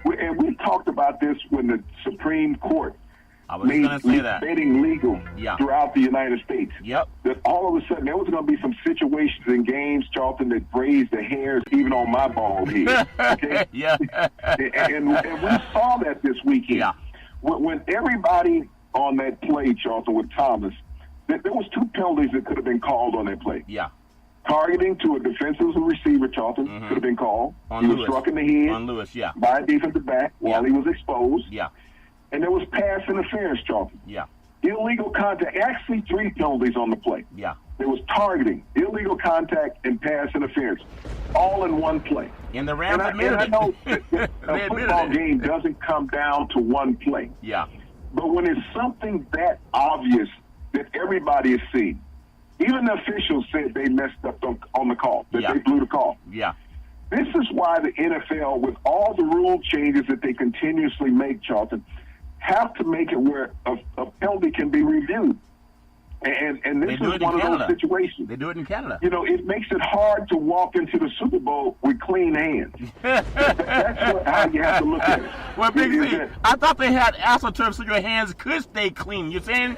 And we talked about this when the Supreme Court made betting legal throughout the United States. Yep. That all of a sudden there was going to be some situations in games, Charlton, that raised the hairs even on my bald head. Okay? Yeah. and we saw that this weekend. Yeah. When everybody on that play, Charlton, with Thomas, there was 2 penalties that could have been called on that play. Yeah. Targeting to a defensive receiver, Charlton, could have been called. He was struck in the head on Lewis, by a defensive back while he was exposed. Yeah. And there was pass interference, Charlton. Yeah. Illegal contact, actually 3 penalties on the play. Yeah. There was targeting, illegal contact, and pass interference, all in one play. And the Rams admitted it. I know that a football game doesn't come down to one play. Yeah. But when it's something that obvious that everybody is seeing, even the officials said they messed up on the call, that they blew the call. Yeah. This is why the NFL, with all the rule changes that they continuously make, Charlton, have to make it where a penalty can be reviewed. And this is one of those situations. They do it in Canada. It makes it hard to walk into the Super Bowl with clean hands. That's how you have to look at it. Well, Big C, I thought they had AstroTurf so your hands could stay clean. You're saying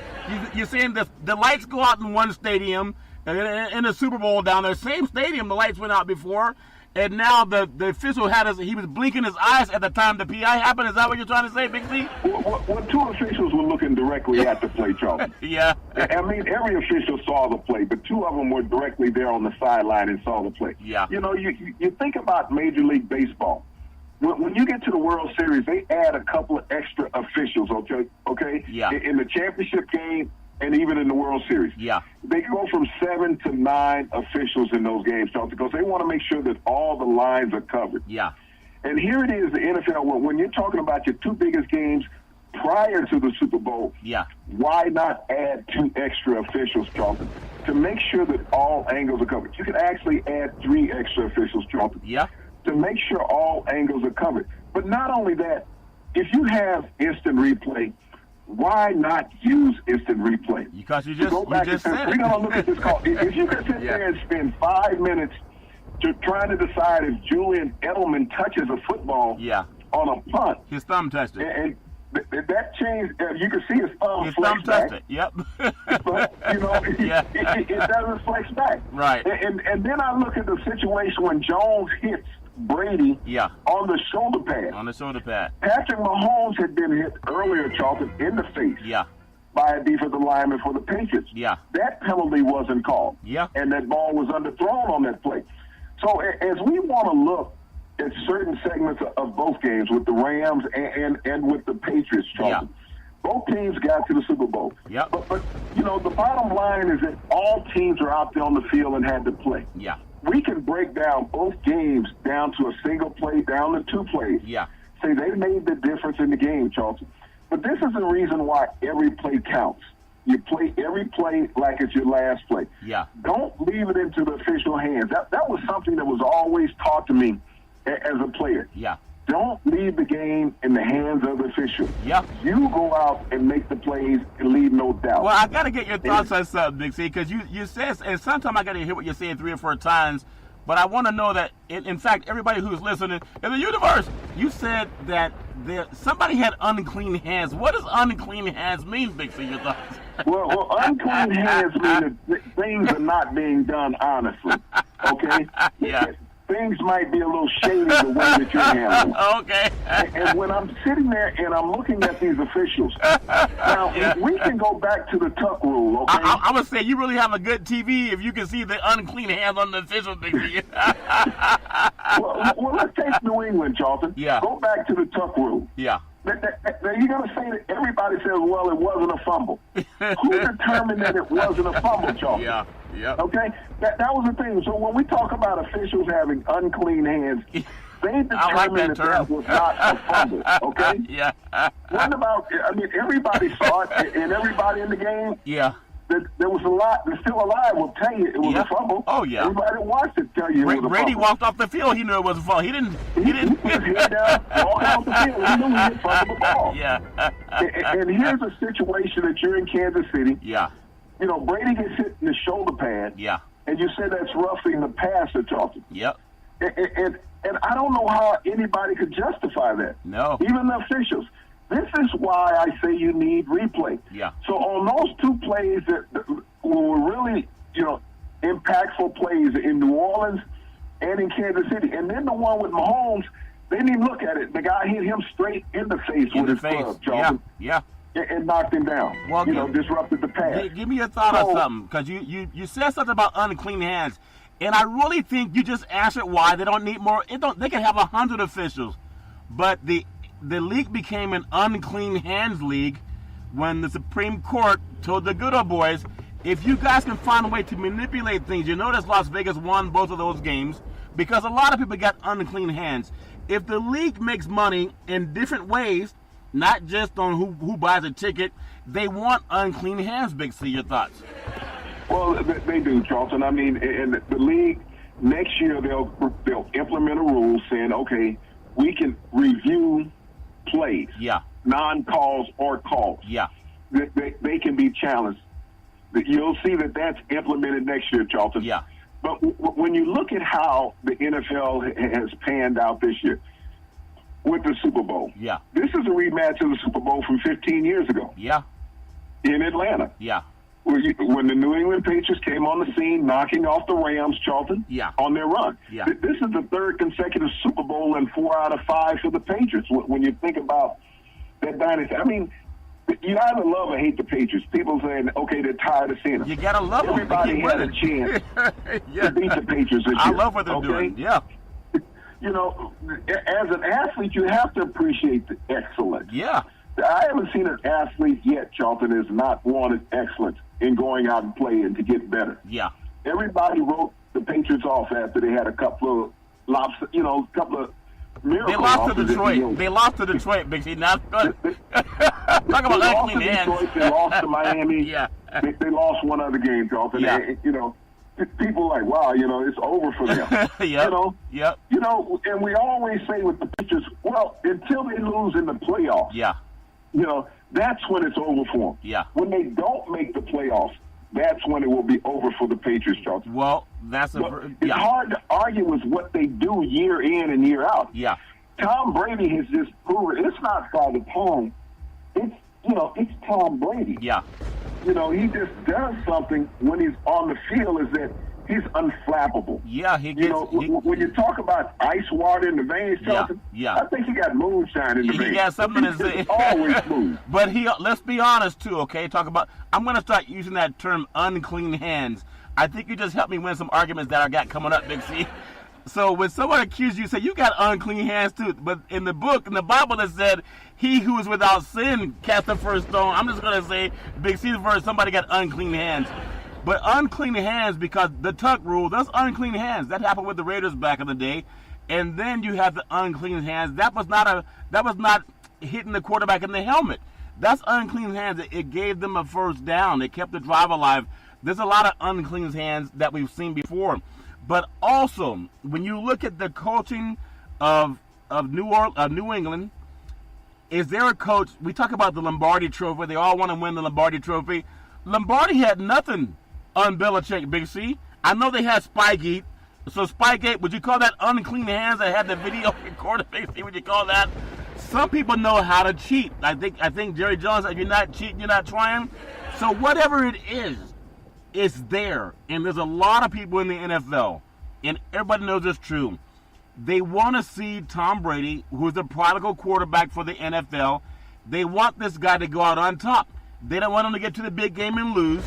the lights go out in one stadium, in the Super Bowl down there, same stadium the lights went out before, and now the official he was blinking his eyes at the time the PI happened. Is that what you're trying to say, Big C? Well, two officials were looking directly at the play, Charles. Yeah. I mean, every official saw the play, but two of them were directly there on the sideline and saw the play. Yeah. You know, you think about Major League Baseball. When you get to the World Series, they add a couple of extra officials, okay? Yeah. In the championship game and even in the World Series. Yeah. They go from 7 to 9 officials in those games, Charles, because they want to make sure that all the lines are covered. Yeah. And here it is, the NFL, when you're talking about your two biggest games prior to the Super Bowl, Yeah. why not add 2 extra officials, Charlton, to make sure that all angles are covered? You could actually add 3 extra officials, Charlton, Yeah. to make sure all angles are covered. But not only that, if you have instant replay, why not use instant replay? Because you Go back and say, said we're it. going to look at this call. If you could sit there and spend 5 minutes trying to decide if Julian Edelman touches a football Yeah. on a punt, His thumb touched it. and that changed. You can see his thumb His flex thumb back. touched it. Yep. But, you know, Yeah. it doesn't flex back. Right. And then I look at the situation when Jones hits Brady Yeah. on the shoulder pad. On the shoulder pad. Patrick Mahomes had been hit earlier, Charlton, in the face Yeah. by a defensive lineman for the Patriots. Yeah. That penalty wasn't called. Yeah. And that ball was underthrown on that play. So as we want to look at certain segments of both games with the Rams and with the Patriots, Charlton, both teams got to the Super Bowl. Yep. But, you know, the bottom line is that all teams are out there on the field and had to play. Yeah. We can break down both games down to a single play, down to 2 plays. Yeah. Say they made the difference in the game, Charlton. But this is the reason why every play counts. You play every play like it's your last play. Yeah. Don't leave it into the official hands. That was something that was always taught to me as a player. Yeah. Don't leave the game in the hands of the official. Yeah. You go out and make the plays and leave no doubt. Well, I got to get your thoughts on something, Big C, because you said, and sometimes I got to hear what you're saying 3 or 4 times, but I want to know that, in fact, everybody who's listening in the universe, you said that somebody had unclean hands. What does unclean hands mean, Big C? Your thoughts? Well, unclean hands mean that things are not being done honestly. Okay? Yeah. Things might be a little shady the way that you're handling. Okay. And when I'm sitting there and I'm looking at these officials, now Yeah. we can go back to the tuck rule, okay? I'm going to say you really have a good TV if you can see the unclean hands on the official, Big C. well, let's take New England, Charlton. Yeah. Go back to the tuck rule. Yeah. Now, you're going to say that everybody says, well, it wasn't a fumble. Who determined that it wasn't a fumble, Charlton? Yeah. Yeah. Okay? That was the thing. So when we talk about officials having unclean hands, they determined that term. that was not a fumble, okay? Yeah. What about, I mean, everybody saw it, and everybody in the game, Yeah. there was a lot, they're still alive, will tell you it was Yeah. a fumble. Oh, yeah. Everybody that watched it tell you it was a Brady fumble. walked off the field. He knew it was a fumble. He didn't. He put his head down, walked off the field. He knew he had fumbled the ball. Yeah. And here's a situation that you're in Kansas City. Yeah. You know, Brady gets hit in the shoulder pad. Yeah. And you say that's roughing the passer, Charlton. Yep. And I don't know how anybody could justify that. No. Even the officials. This is why I say you need replay. Yeah. So on those 2 plays that were really, you know, impactful plays in New Orleans and in Kansas City, and then the one with Mahomes, they didn't even look at it. The guy hit him straight in the face In with the his face. glove, Yeah. Charlton. Yeah. And knocked him down. Well, disrupted the pass. Give me your thought on So- something, because you said something about unclean hands, and I really think you just answered why they don't need more. They can have 100 officials, but the league became an unclean hands league when the Supreme Court told the good old boys, if you guys can find a way to manipulate things, you notice Las Vegas won both of those games because a lot of people got unclean hands. If the league makes money in different ways, not just on who buys a ticket, they want unclean hands, Big C. Your thoughts? Well, they do, Charlton. I mean, in the league, next year they'll implement a rule saying, okay, we can review plays, Yeah. non-calls or calls. Yeah. They can be challenged. You'll see that that's implemented next year, Charlton. Yeah. But when you look at how the NFL has panned out this year with the Super Bowl, Yeah. this is a rematch of the Super Bowl from 15 years ago Yeah. in Atlanta. Yeah. when the New England Patriots came on the scene, knocking off the Rams, Charlton, on their run. Yeah. This is the third consecutive Super Bowl and 4 out of 5 for the Patriots. When you think about that dynasty, I mean, you either love or hate the Patriots. People saying, okay, they're tired of seeing them. You gotta love them. Everybody had a chance to beat the Patriots this year. I love what they're doing. Yeah. You know, as an athlete, you have to appreciate the excellence. Yeah. I haven't seen an athlete yet, Charlton, has not wanted excellence in going out and playing to get better. Yeah. Everybody wrote the Patriots off after they had a couple of miracle They lost to losses. Detroit. They lost to Detroit, Big C. Not good. Talk about unclean hands. They lost to Miami. Yeah. They lost one other game, Charlton. Yeah. And, you know, people are like, wow, you know, it's over for them. Yep. You know? Yep. You know, and we always say with the Patriots, well, until they lose in the playoffs. Yeah. You know, that's when it's over for them. Yeah. When they don't make the playoffs, that's when it will be over for the Patriots, Charlton. Well, that's It's hard to argue with what they do year in and year out. Yeah. Tom Brady has just proven it's not Father Time. It's Tom Brady. Yeah. You know, he just does something when he's on the field is that he's unflappable. Yeah, he gets. When you talk about ice water in the veins, Charlton, yeah. I think he got moonshine in the veins. He got something to say. Always smooth. But let's be honest too, okay? I'm going to start using that term, unclean hands. I think you just helped me win some arguments that I got coming up, Big C. So when someone accuses you, say you got unclean hands too. But in the Bible, it said, "He who is without sin cast the first stone." I'm just going to say, Big C verse, somebody got unclean hands. But unclean hands, because the tuck rule, that's unclean hands. That happened with the Raiders back in the day. And then you have the unclean hands. That was not hitting the quarterback in the helmet. That's unclean hands. It gave them a first down. It kept the drive alive. There's a lot of unclean hands that we've seen before. But also, when you look at the coaching of New England, is there a coach? We talk about the Lombardi Trophy. They all want to win the Lombardi Trophy. Lombardi had nothing on Belichick, Big C. I know they had Spygate. So Spygate, would you call that unclean hands that had the video recorded, Big C? Would you call that? Some people know how to cheat. I think Jerry Jones said, if you're not cheating, you're not trying. So whatever it is, it's there. And there's a lot of people in the NFL, and everybody knows it's true. They want to see Tom Brady, who's the prodigal quarterback for the NFL. They want this guy to go out on top. They don't want him to get to the big game and lose.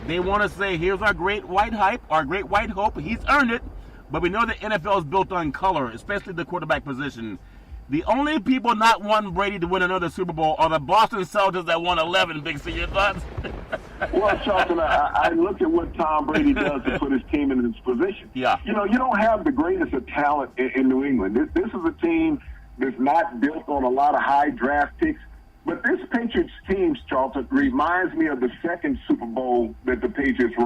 They want to say, here's our great white hype, our great white hope. He's earned it. But we know the NFL is built on color, especially the quarterback position. The only people not wanting Brady to win another Super Bowl are the Boston Celtics that won 11, Big C. Your thoughts? Well, Charlton, I look at what Tom Brady does to put his team in this position. Yeah. You know, you don't have the greatest of talent in New England. This is a team that's not built on a lot of high draft picks. But this Patriots team, Charlton, reminds me of the second Super Bowl that the Patriots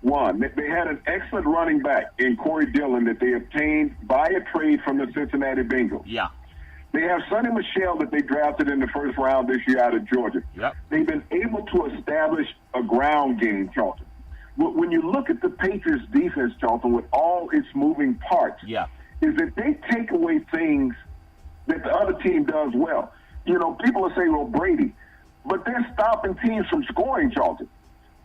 won. They had an excellent running back in Corey Dillon that they obtained by a trade from the Cincinnati Bengals. Yeah. They have Sonny Michel that they drafted in the first round this year out of Georgia. Yep. They've been able to establish a ground game, Charlton. When you look at the Patriots defense, Charlton, with all its moving parts, is that they take away things that the other team does well. You know, people will say, well, Brady, but they're stopping teams from scoring, Charlton.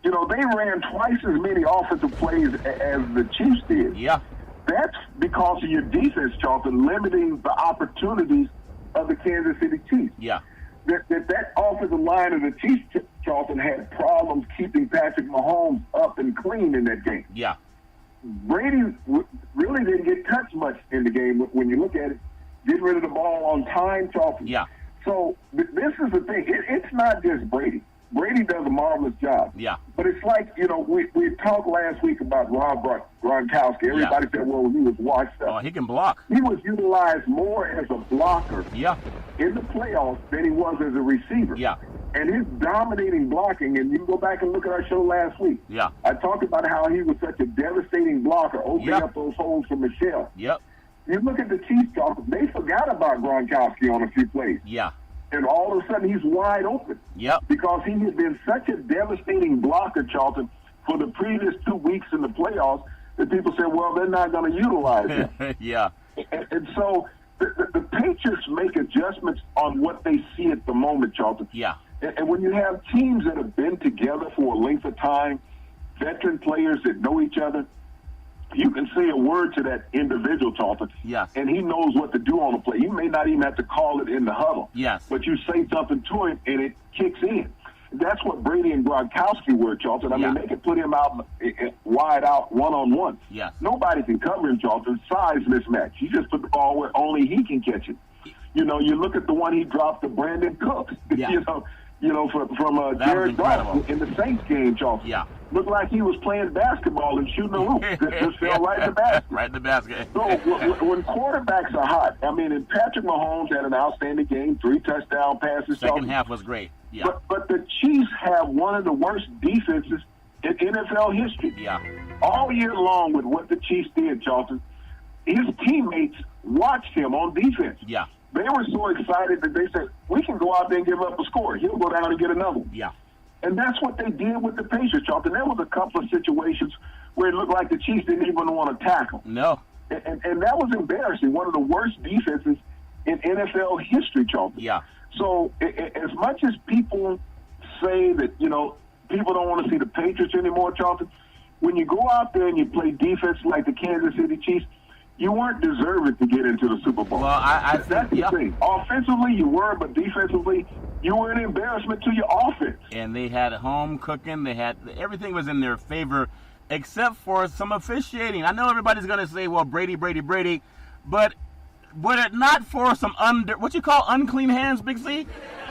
You know, they ran twice as many offensive plays as the Chiefs did. Yeah. That's because of your defense, Charlton, limiting the opportunities of the Kansas City Chiefs. Yeah. That offensive line of the Chiefs, Charlton, had problems keeping Patrick Mahomes up and clean in that game. Yeah. Brady really didn't get touched much in the game when you look at it. Getting rid of the ball on time, Charlton. Yeah. So this is the thing. It's not just Brady. Brady does a marvelous job. Yeah. But it's like, you know, we talked last week about Rob Gronkowski. Everybody said, well, he was washed up. Oh, he can block. He was utilized more as a blocker in the playoffs than he was as a receiver. Yeah. And his dominating blocking, and you can go back and look at our show last week. Yeah. I talked about how he was such a devastating blocker, opening up those holes for Michelle. Yep. You look at the Chiefs, Charlton, they forgot about Gronkowski on a few plays. Yeah. And all of a sudden, he's wide open. Yep. Because he had been such a devastating blocker, Charlton, for the previous 2 weeks in the playoffs that people said, well, they're not going to utilize him. Yeah. And so the Patriots make adjustments on what they see at the moment, Charlton. Yeah. And when you have teams that have been together for a length of time, veteran players that know each other, you can say a word to that individual, Charlton, Yes. and he knows what to do on the play. You may not even have to call it in the huddle. Yes. But you say something to him, and it kicks in. That's what Brady and Gronkowski were, Charlton. I mean, they could put him out wide out one-on-one. Yes. Nobody can cover him, Charlton. Size mismatch. You just put the ball where only he can catch it. You know, you look at the one he dropped to Brandon Cooks. Yeah. From Jared Goff in the Saints game, Charlton. Yeah. Looked like he was playing basketball and shooting a hoop. Just fell right in the basket. Right in the basket. So when quarterbacks are hot, I mean, and Patrick Mahomes had an outstanding game, 3 touchdown passes. Second half was great. Yeah. But the Chiefs have one of the worst defenses in NFL history. Yeah. All year long with what the Chiefs did, Charlton, his teammates watched him on defense. Yeah. They were so excited that they said, we can go out there and give up a score. He'll go down and get another one. Yeah. And that's what they did with the Patriots, Charlton. There was a couple of situations where it looked like the Chiefs didn't even want to tackle. No. And that was embarrassing. One of the worst defenses in NFL history, Charlton. Yeah. So as much as people say that, you know, people don't want to see the Patriots anymore, Charlton, when you go out there and you play defense like the Kansas City Chiefs, you weren't deserving to get into the Super Bowl. Well, That's the thing. Offensively, you were, but defensively, you were an embarrassment to your offense. And they had home cooking. They had everything was in their favor, except for some officiating. I know everybody's going to say, "Well, Brady, but were it not for some what you call unclean hands, Big C?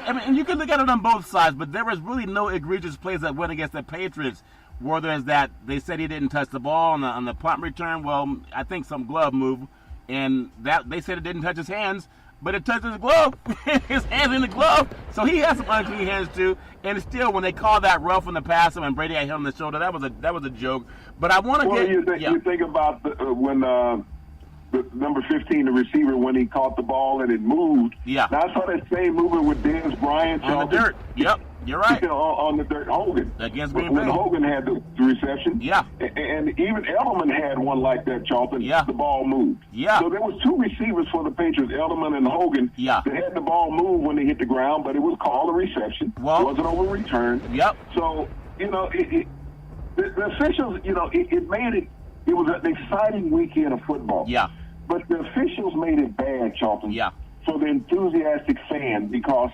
I mean, and you can look at it on both sides, but there was really no egregious plays that went against the Patriots. Whether it's that they said he didn't touch the ball on the punt return, well, I think some glove move, and that they said it didn't touch his hands, but it touched his glove, his hands in the glove, so he has some unclean hands too. And still, when they called that rough on the pass and Brady got hit on the shoulder, that was a joke. But I want to you think about when the number 15, the receiver, when he caught the ball and it moved. Yeah. Now, I saw that same movement with Dez Bryant. On the dirt. Yep. You're right. On the dirt, Hogan. Against Green Bay. When Hogan had the reception. Yeah. And even Edelman had one like that, Charlton. Yeah. The ball moved. Yeah. So there was 2 receivers for the Patriots, Edelman and Hogan, yeah, that had the ball move when they hit the ground, but it was called a reception. Well, it wasn't over return. Yep. So, you know, the officials, you know, it made it was an exciting weekend of football. Yeah. But the officials made it bad, Charlton, yeah, for the enthusiastic fan because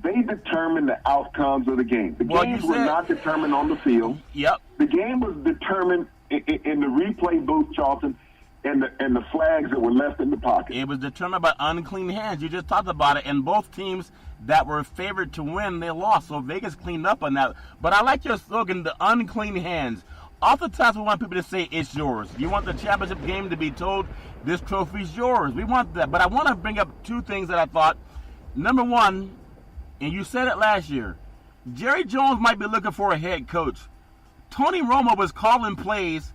they determined the outcomes of the game. The games were not determined on the field. Yep. The game was determined in the replay booth, Charlton, and the flags that were left in the pocket. It was determined by unclean hands. You just talked about it. And both teams that were favored to win, they lost. So Vegas cleaned up on that. But I like your slogan, the unclean hands. Oftentimes we want people to say it's yours. You want the championship game to be told this trophy's yours. We want that. But I want to bring up 2 things that I thought. Number one, and you said it last year, Jerry Jones might be looking for a head coach. Tony Romo was calling plays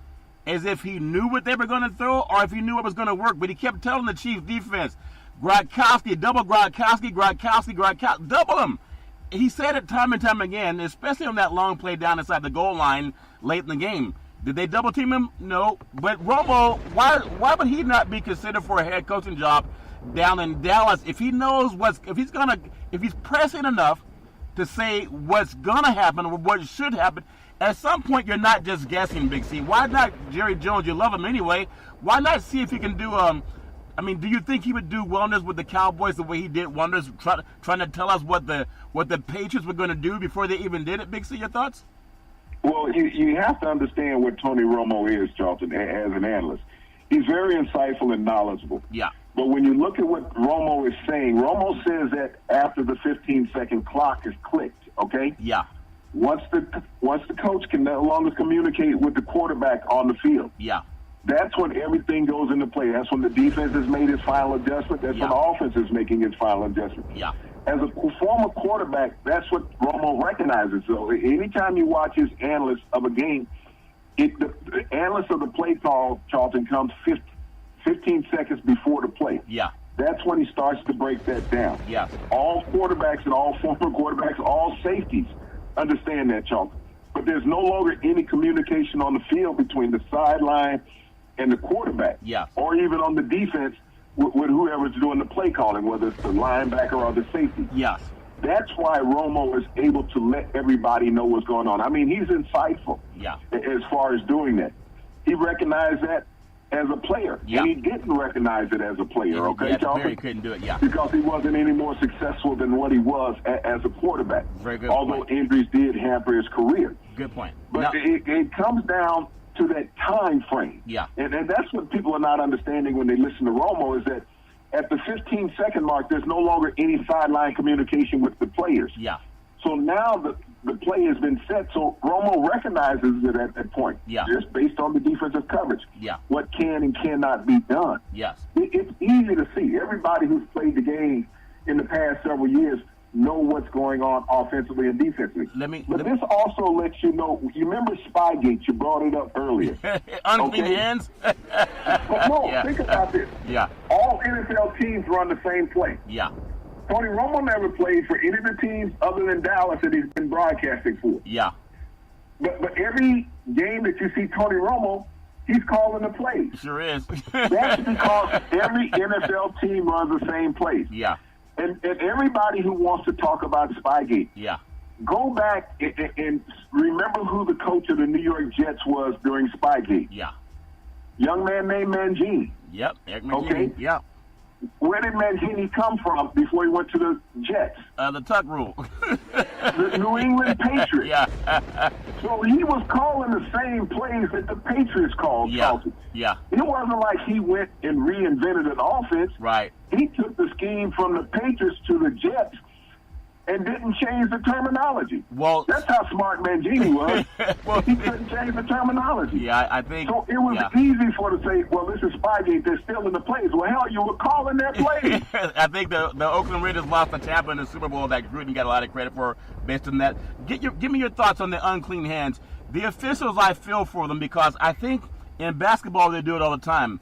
as if he knew what they were going to throw or if he knew it was going to work. But he kept telling the Chiefs defense, Gronkowski, double Gronkowski, double him. He said it time and time again, especially on that long play down inside the goal line late in the game. Did they double team him? No. But Romo, why would he not be considered for a head coaching job down in Dallas if he knows if he's pressing enough to say what's gonna happen or what should happen? At some point, you're not just guessing, Big C. Why not Jerry Jones? You love him anyway. Why not see if he can do do you think he would do wonders with the Cowboys the way he did wonders, trying to tell us what the Patriots were going to do before they even did it? Big C, your thoughts? Well, you have to understand what Tony Romo is, Charlton, as an analyst. He's very insightful and knowledgeable. Yeah. But when you look at what Romo is saying, Romo says that after the 15-second clock is clicked, okay? Yeah. Once the coach can no longer communicate with the quarterback on the field. Yeah. That's when everything goes into play. That's when the defense has made its final adjustment. That's when the offense is making its final adjustment. Yeah. As a former quarterback, that's what Romo recognizes. So anytime you watch his analyst of a game, the analyst of the play call, Charlton, comes 15 seconds before the play. Yeah. That's when he starts to break that down. Yeah. All quarterbacks and all former quarterbacks, all safeties understand that, Charlton. But there's no longer any communication on the field between the sideline and the quarterback. Yeah. Or even on the defense with whoever's doing the play calling, whether it's the linebacker or the safety. Yes. That's why Romo is able to let everybody know what's going on. I mean, he's insightful as far as doing that. He recognized that as a player, and he didn't recognize it as a player, okay, Charlton? He couldn't do it, because he wasn't any more successful than what he was as a quarterback. Very good Although point. injuries did hamper his career. Good point. But it comes down to that time frame. And that's what people are not understanding when they listen to Romo, is that at the 15-second mark, there's no longer any sideline communication with the players. So now the play has been set, so Romo recognizes it at that point, just based on the defensive coverage, what can and cannot be done. It's easy to see. Everybody who's played the game in the past several years know what's going on offensively and defensively. But this also lets you know, you remember Spygate, you brought it up earlier. Unclean hands? But no, think about this. All NFL teams run the same play. Tony Romo never played for any of the teams other than Dallas that he's been broadcasting for. But every game that you see Tony Romo, he's calling the plays. Sure is. That's because every NFL team runs the same plays. And everybody who wants to talk about Spygate, go back and remember who the coach of the New York Jets was during Spygate. Young man named Mangini. Eric Mangini. Okay? Where did Mangini come from before he went to the Jets? The tuck rule. The New England Patriots. So he was calling the same plays that the Patriots called. It wasn't like he went and reinvented an offense. He took the scheme from the Patriots to the Jets and didn't change the terminology. Well, that's how smart Mangini was. He couldn't change the terminology. I think. So it was easy for to say, well, this is Spygate. They're still in the plays. Well, hell, you were calling that play. I think the Oakland Raiders lost to Tampa in the Super Bowl that Gruden got a lot of credit for based on that. Give me your thoughts on the unclean hands. The officials, I feel for them because I think in basketball they do it all the time.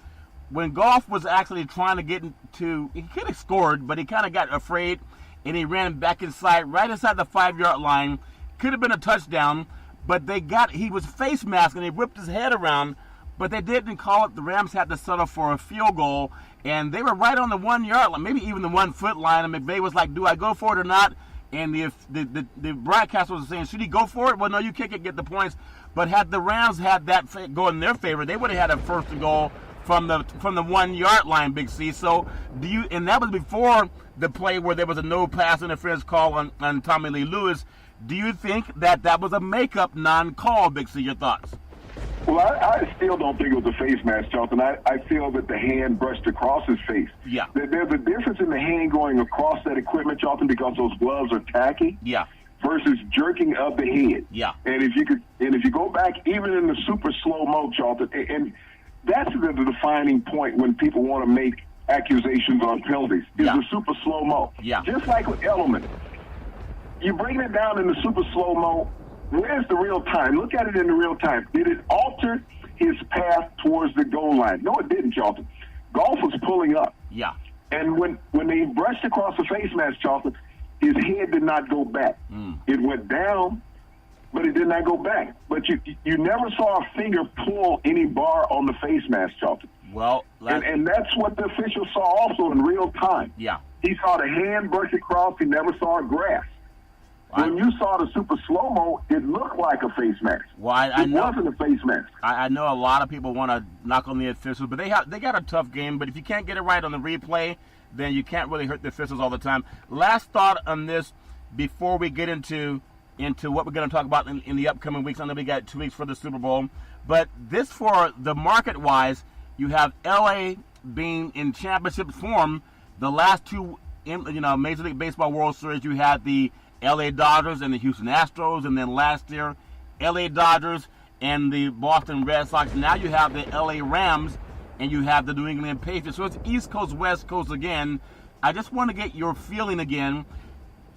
When Goff was actually trying to get into, he could have scored, but he kind of got afraid. And he ran back inside, right inside the 5-yard line. Could have been a touchdown, but he was face masking. They whipped his head around, but they didn't call it. The Rams had to settle for a field goal, and they were right on the 1-yard line, maybe even the 1-foot line. And McVay was like, do I go for it or not? And the broadcaster was saying, should he go for it? Well, no, you kick it, get the points. But had the Rams had that go in their favor, they would have had a first and goal from the 1-yard line, Big C. So and that was before the play where there was a no pass interference call on Tommy Lee Lewis. Do you think that was a makeup non-call, Big C? Your thoughts? Well, I still don't think it was a face mask, Charlton. I feel that the hand brushed across his face. There's a difference in the hand going across that equipment, Charlton, because those gloves are tacky. Versus jerking of the head. And if you go back even in the super slow-mo, Charlton, and that's the defining point when people want to make accusations on penalties, is the super slow-mo. Just like with Edelman. You bring it down in the super slow-mo, where's the real time? Look at it in the real time. Did it alter his path towards the goal line? No, it didn't, Charlton. Golf was pulling up. And when they brushed across the face mask, Charlton, his head did not go back. It went down, but it did not go back. But you never saw a finger pull any bar on the face mask, Charlton. Well, and that's what the official saw also in real time. He saw the hand brush across. He never saw a grass. When you saw the super slow-mo, it looked like a face mask. Well, it wasn't a face mask. I know a lot of people want to knock on the officials, but they got a tough game. But if you can't get it right on the replay, then you can't really hurt the officials all the time. Last thought on this before we get into what we're going to talk about in the upcoming weeks. I know we got 2 weeks for the Super Bowl. But this for the market-wise, you have L.A. being in championship form. The last two, Major League Baseball World Series, you had the L.A. Dodgers and the Houston Astros. And then last year, L.A. Dodgers and the Boston Red Sox. Now you have the L.A. Rams and you have the New England Patriots. So it's East Coast, West Coast again. I just want to get your feeling again.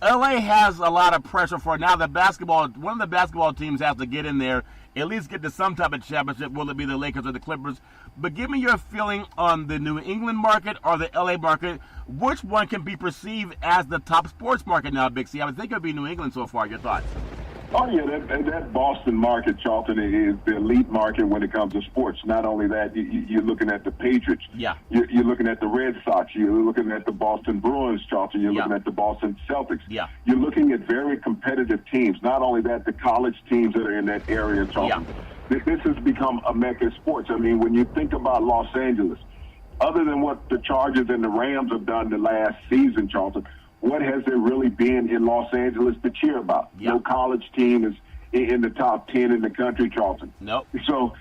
LA has a lot of pressure for it. Now one of the basketball teams has to get in there, at least get to some type of championship. Will it be the Lakers or the Clippers? But give me your feeling on the New England market or the LA market. Which one can be perceived as the top sports market now, Big C? I would think it would be New England so far. Your thoughts? Oh, yeah, that Boston market, Charlton, is the elite market when it comes to sports. Not only that, you're looking at the Patriots. Yeah. You're looking at the Red Sox. You're looking at the Boston Bruins, Charlton. You're looking at the Boston Celtics. Yeah. You're looking at very competitive teams. Not only that, the college teams that are in that area, Charlton. Yeah. This has become a mecca of sports. I mean, when you think about Los Angeles, other than what the Chargers and the Rams have done the last season, Charlton, what has there really been in Los Angeles to cheer about? Yeah. No college team is in the top 10 in the country, Charlton. Nope. So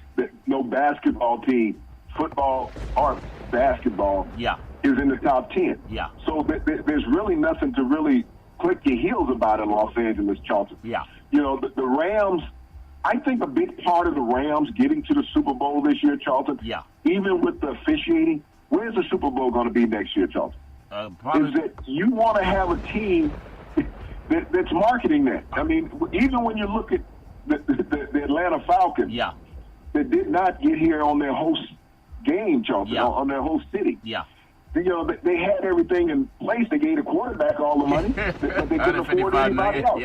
no basketball team, football or basketball, is in the top 10. Yeah. So there's really nothing to really click your heels about in Los Angeles, Charlton. Yeah. You know, the Rams, I think a big part of the Rams getting to the Super Bowl this year, Charlton, even with the officiating, where's the Super Bowl going to be next year, Charlton? Is that you want to have a team that's marketing that. I mean, even when you look at the Atlanta Falcons, that did not get here on their host game, Charlton, on their host city. Yeah. You know, they had everything in place. They gave the quarterback all the money, but they couldn't afford anybody else.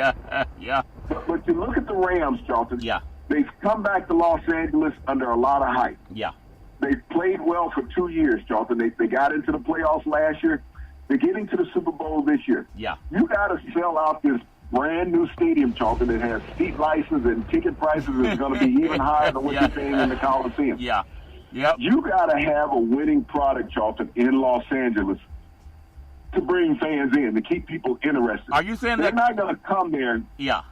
Yeah. But you look at the Rams, Charlton. Yeah. They've come back to Los Angeles under a lot of hype. Yeah. They played well for 2 years, Charlton. They got into the playoffs last year. They're getting to the Super Bowl this year. Yeah. You got to sell out this brand new stadium, Charlton, that has seat license and ticket prices is going to be even higher than what you're paying in the Coliseum. Yeah. Yep. You got to have a winning product, Charlton, in Los Angeles to bring fans in, to keep people interested. Are you saying they're that not going to come there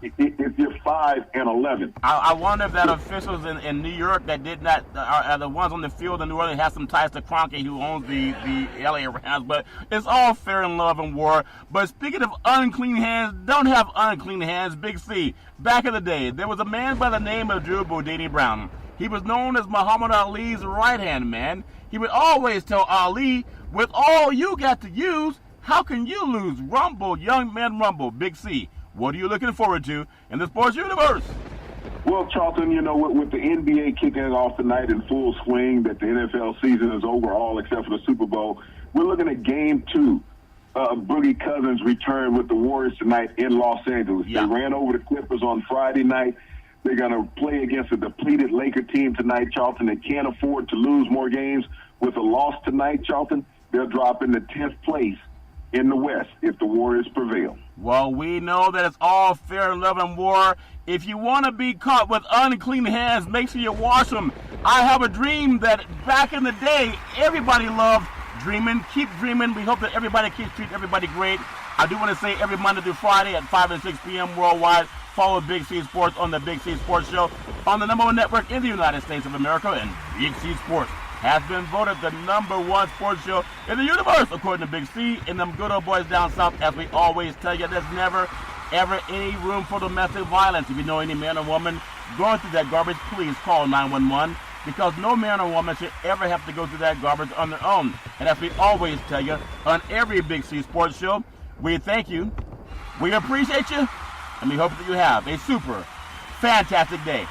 if you're 5-11? I wonder if that officials in New York that did not are the ones on the field in New Orleans have some ties to Kroenke, who owns the LA Rams. But it's all fair in love and war. But speaking of unclean hands, don't have unclean hands. Big C. Back in the day, there was a man by the name of Drew Boudini Brown. He was known as Muhammad Ali's right-hand man. He would always tell Ali, with all you got to use, how can you lose? Rumble, young man, rumble. Big C, what are you looking forward to in the sports universe? Well, Charlton, you know, with the NBA kicking off tonight in full swing, that the NFL season is over, all except for the Super Bowl, we're looking at Game 2. Boogie Cousins return with the Warriors tonight in Los Angeles. Yeah. They ran over the Clippers on Friday night. They're going to play against a depleted Laker team tonight, Charlton. They can't afford to lose more games. With a loss tonight, Charlton, they'll drop into 10th place in the West if the Warriors prevail. Well, we know that it's all fair in love and war. If you want to be caught with unclean hands, make sure you wash them. I have a dream that back in the day, everybody loved dreaming. Keep dreaming. We hope that everybody keeps treating everybody great. I do want to say every Monday through Friday at 5 and 6 p.m. worldwide, follow Big C Sports on the Big C Sports Show on the #1 network in the United States of America. And Big C Sports has been voted the #1 sports show in the universe, according to Big C. And them good old boys down south, as we always tell you, there's never, ever any room for domestic violence. If you know any man or woman going through that garbage, please call 911, because no man or woman should ever have to go through that garbage on their own. And as we always tell you on every Big C Sports Show, we thank you, we appreciate you, and we hope that you have a super fantastic day.